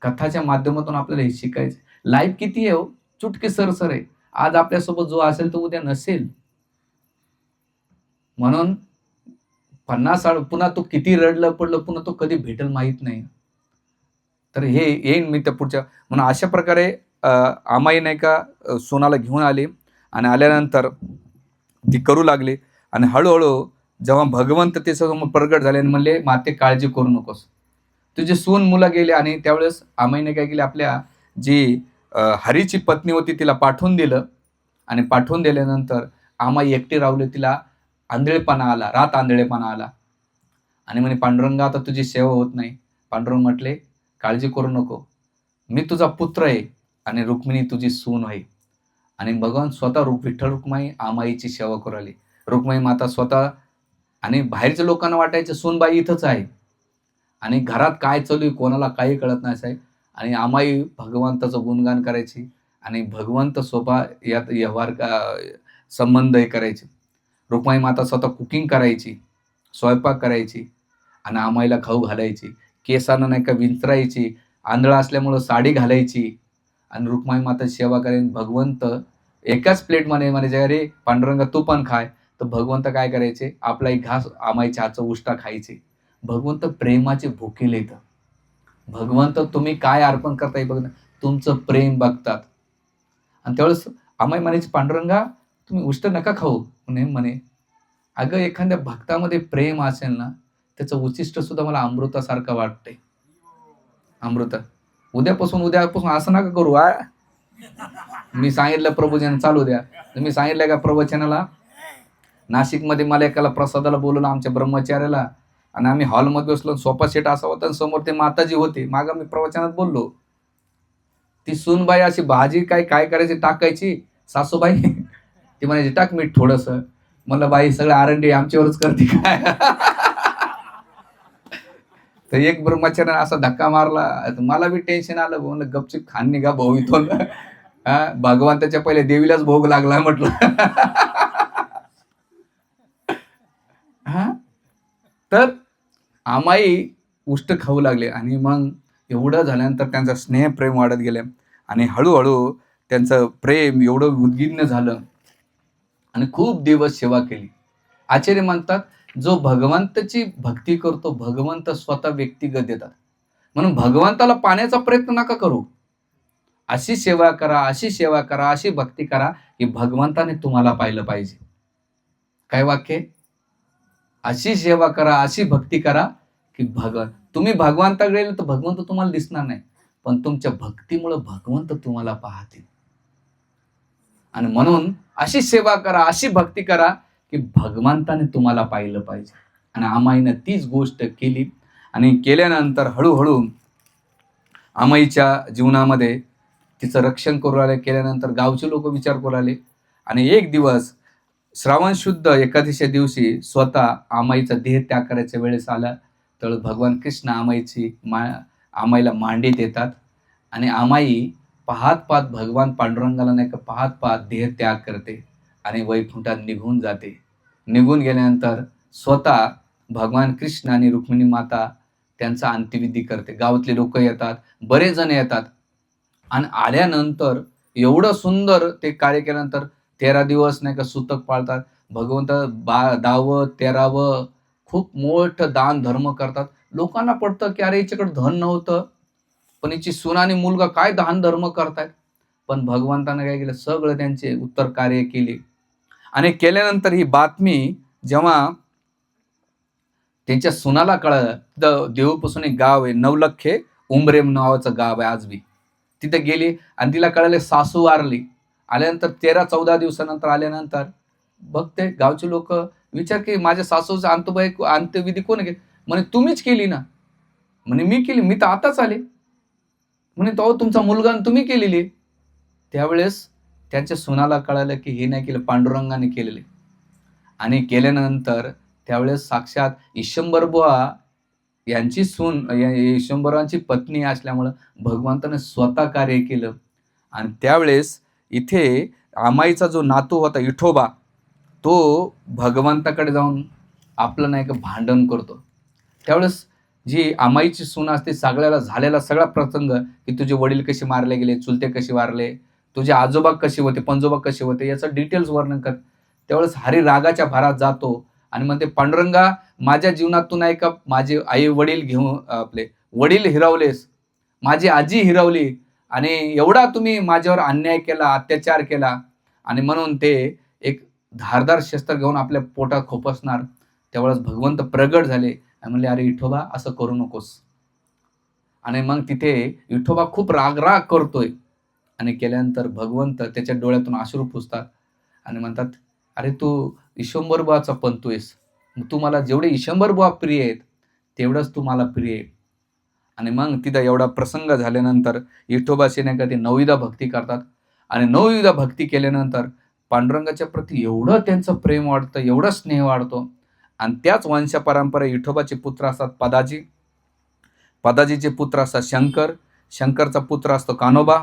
कथाच्या माध्यमातून आपल्याला हे शिकायचं. लाईफ किती आहे हो, चुटकी सरसर आहे. आज आपल्यासोबत जो असेल तो उद्या नसेल. म्हणून 50-60 पुन्हा तो किती रडलं पडलं, पुन्हा तो कधी भेटेल माहित नाही. तर हे येईन मी त्या पुढच्या. म्हणून अशा प्रकारे आमाई नाही का सोनाला घेऊन आली, आणि आल्यानंतर ती करू लागली, आणि हळूहळू जेव्हा भगवंत ते समोर प्रगट झाले आणि म्हणले, माते काळजी करू नकोस, तुझे सून मुलं गेले. आणि त्यावेळेस आमाईने काय केले, आपल्या जी हरीची पत्नी होती तिला पाठवून दिलं, आणि पाठवून दिल्यानंतर आमाई एकटी रावली, तिला आंधळेपणा आला, रात आंधळेपणा आला. आणि म्हणे पांडुरंगा आता तुझी सेवा होत नाही. पांडुरंग म्हटले काळजी करू नको, मी तुझा पुत्र आहे आणि रुक्मिणी तुझी सून आहे. आणि भगवान स्वतः विठ्ठल रुक्माई आमाईची सेवा करू आली. रुक्माई माता स्वतः, आणि बाहेरच्या लोकांना वाटायचं सूनबाई इथंच आहे आणि घरात काय चालू आहे कोणाला काही कळत नाही. आणि आमाई भगवंताचं गुणगान करायची आणि भगवंत सोबत यात व्यवहार संबंध हे करायचे. रुक्माई माता स्वतः कुकिंग करायची, स्वयंपाक करायची आणि आमाईला खाऊ घालायची. केसांना नाही का विंचरायची, आंधळा असल्यामुळं साडी घालायची आणि रुक्माई माता सेवा करायची. भगवंत एकाच प्लेटमध्ये म्हणायचे अरे पांडुरंगा तू पण खाय. तर भगवंत काय करायचे, आपला एक घास आमाईच्या हातचा उष्टा खायचे. भगवंत प्रेमाचे भुकेले येतं. भगवंत तुम्ही काय अर्पण करताय बघ ना, तुमचं प्रेम बघतात. आणि त्यावेळेस आमाई म्हणायची पांडुरंगा तुम्ही उष्ट नका खाऊ. म्हणे अगं एखाद्या भक्तामध्ये प्रेम असेल ना, त्याचं उचिष्ट सुद्धा मला अमृतासारखं वाटतंय. अमृत उद्यापासून असं नका करू. मी सांगितलं प्रभूजन चालू द्या. तुम्ही सांगितलं का प्रवचनाला, नाशिकमध्ये मला एकाला प्रसादाला बोलवलं आमच्या ब्रह्मचार्याला, आणि आम्ही हॉलमध्ये बसलो, सोफा सेट असा होता आणि समोर ते माताजी होते. मागं मी प्रवचनात बोललो, ती सूनबाई अशी भाजी काय करायची टाकायची, सासूबाई ती म्हणायची टाक मीठ थोडंसं. म्हणलं बाई सगळं आरंडी आमच्यावरच करते काय. तर एक ब्रह्मचार्य असा धक्का मारला, मला बी टेन्शन आलं. म्हणलं गपचिप खान निघा भाऊ इथून. भगवंताच्या पहिले देवीलाच भोग लागला म्हटलं. तर आमाई उष्ट खाऊ लागले आणि मग एवढं झाल्यानंतर त्यांचा स्नेह प्रेम वाढत गेले आणि हळूहळू त्यांचं प्रेम एवढं उद्गिन्न झालं आणि खूप दिवस सेवा केली. आचार्य म्हणतात जो भगवंताची भक्ती करतो भगवंत स्वतः व्यक्तिगत देतात. म्हणून भगवंताला पाहण्याचा प्रयत्न नका करू. अशी सेवा करा, अशी सेवा करा, अशी भक्ती करा की भगवंताने तुम्हाला पाहिलं पाहिजे. काय वाक्य? अशी सेवा करा, अशी भक्ती करा की तुम्ही भगवंताकडे गेले तर भगवंत तुम्हाला दिसणार नाही, पण तुमच्या भक्तीमुळे भगवंत तुम्हाला पाहतील. आणि म्हणून अशी सेवा करा, अशी भक्ती करा की भगवंताने तुम्हाला पाहिलं पाहिजे. आणि आमाईनं तीच गोष्ट केली आणि केल्यानंतर हळूहळू आमाईच्या जीवनामध्ये तिचं रक्षण करू आले. केल्यानंतर गावचे लोक विचार करू आले आणि एक दिवस श्रावण शुद्ध एकादशीच्या दिवशी स्वतः आमाईचा देह त्याग करायच्या वेळेस आला. तर भगवान कृष्ण आमाईला मांडी देतात आणि आमाई पाहत भगवान पांडुरंगाला नाही का पाहत देह त्याग करते आणि वैकुंठात निघून जाते. निघून गेल्यानंतर स्वतः भगवान कृष्ण आणि रुक्मिणी माता त्यांचा अंत्यविधी करते. गावातले लोक येतात, बरेच जण येतात आणि आल्यानंतर एवढं सुंदर ते कार्य केल्यानंतर 13 दिवस नाही का सुतक पाळतात. भगवंत 10वं 13वं खूप मोठं दान धर्म करतात. लोकांना पडतं की अरे हिच्याकडे धन नव्हतं, पण हिची सून आणि मुलगा काय दान धर्म करतायत. पण भगवंताने काय केलं, सगळं त्यांचे उत्तर कार्य केले. आणि केल्यानंतर ही बातमी जेव्हा त्यांच्या सुनाला कळलं, देऊपासून एक गाव आहे नवलखे उमरेम नावाचं गाव आहे आजबी. तिथे गेली आणि तिला कळले सासू वारली. आल्यानंतर 13-14 दिवसानंतर आल्यानंतर बघते गावचे लोक विचार की माझ्या सासूचा अंत्यविधी कोण केली. म्हणे तुम्हीच केली ना. म्हणे मी केली, मी तर आताच आले. म्हणे तो तुमचा मुलगा तुम्ही केलेली. त्यावेळेस त्यांच्या सुनाला कळालं की हे नाही केलं, पांडुरंगाने केलेले. आणि केल्यानंतर त्यावेळेस साक्षात ईशंबर बुवा यांची सून, ईशंबरांची पत्नी असल्यामुळं भगवंताने स्वतः कार्य केलं. आणि त्यावेळेस इथे आमाईचा जो नातू होता विठोबा, तो भगवंताकडे जाऊन आपलं नाही का भांडण करतो. त्यावेळेस जी आमाईची सून असते सगळ्याला झालेला सगळा प्रसंग की तुझे वडील कसे मारले गेले, चुलते कसे वारले, तुझे आजोबा कसे होते, पणजोबा कसे होते, याचं डिटेल्स वर्णन कर. त्यावेळेस हरी रागाच्या भारात जातो आणि म्हणते पांडुरंगा माझ्या जीवनातून नाही का माझे आई वडील घेऊन आपले वडील हिरावलेस, माझी आजी हिरावली आणि एवढा तुम्ही माझ्यावर अन्याय केला, अत्याचार केला. आणि म्हणून ते एक धारदार शस्त्र घेऊन आपल्या पोटात खोपसणार. त्यावेळेस भगवंत प्रगट झाले आणि म्हणले अरे विठोबा असं करू नकोस. आणि मग तिथे विठोबा खूप राग करतोय आणि केल्यानंतर भगवंत त्याच्या डोळ्यातून अश्रू पुसतात आणि म्हणतात अरे तू ईशंभर बुवाचा पंतोयस, तू मला जेवढे ईशंभर बुवा प्रिय आहेत तेवढंच तू मला प्रिय आहे. आणि मग तिथं एवढा प्रसंग झाल्यानंतर विठोबाशी नाही का ते नवविधा भक्ती करतात. आणि नवविधा भक्ती केल्यानंतर पांडुरंगाच्या प्रती एवढं त्यांचं प्रेम वाढतं, एवढं स्नेह वाढतो. आणि त्याच वंश परंपरा विठोबाचे पुत्र असतात पदाजी, पदाजीचे पुत्र असतात शंकर, शंकरचा पुत्र असतो कान्होबा,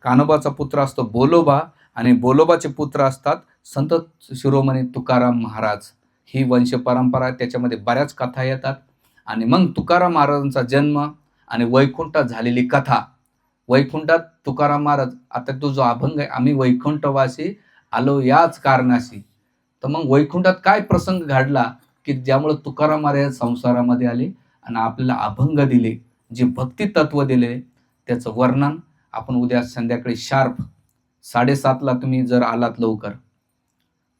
कान्होबाचा पुत्र असतो बोलोबा, आणि बोलोबाचे पुत्र असतात संत शिरोमणी तुकाराम महाराज. ही वंश परंपरा, त्याच्यामध्ये बऱ्याच कथा येतात. आणि मग तुकाराम महाराजांचा जन्म आणि वैकुंठात झालेली कथा. वैकुंठात तुकाराम महाराज, आता तो जो अभंग आहे, आम्ही वैकुंठवासी आलो याच कारणाशी. तर मग वैकुंठात काय प्रसंग घडला की ज्यामुळे तुकाराम महाराज संसारामध्ये आले आणि आपल्याला अभंग दिले, जे भक्ती तत्व दिले, त्याचं वर्णन आपण उद्या संध्याकाळी शार्प 7:30ला तुम्ही जर आलात लवकर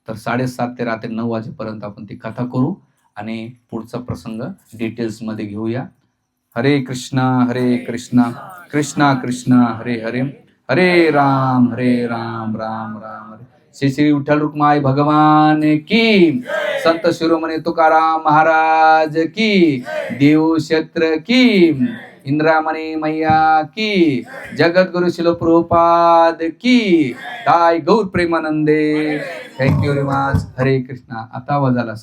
तर 7:30 ते रात्री 9 वाजेपर्यंत आपण ती कथा करू आणि पुढचा प्रसंग डिटेल्समध्ये घेऊया. हरे कृष्णा कृष्णा कृष्णा हरे हरे, हरे राम राम राम हरे. श्री श्री विठ्ठल रुक्माई भगवान की, संत शिरोमणी तुकाराम महाराज की, देव क्षेत्र की, इंद्रामणी मैया की, जगद्गुरु शिल प्रभुपाद की, दाय गौर प्रेमानंदे. Thank you very much. Hare Krishna. आता आवाज आला.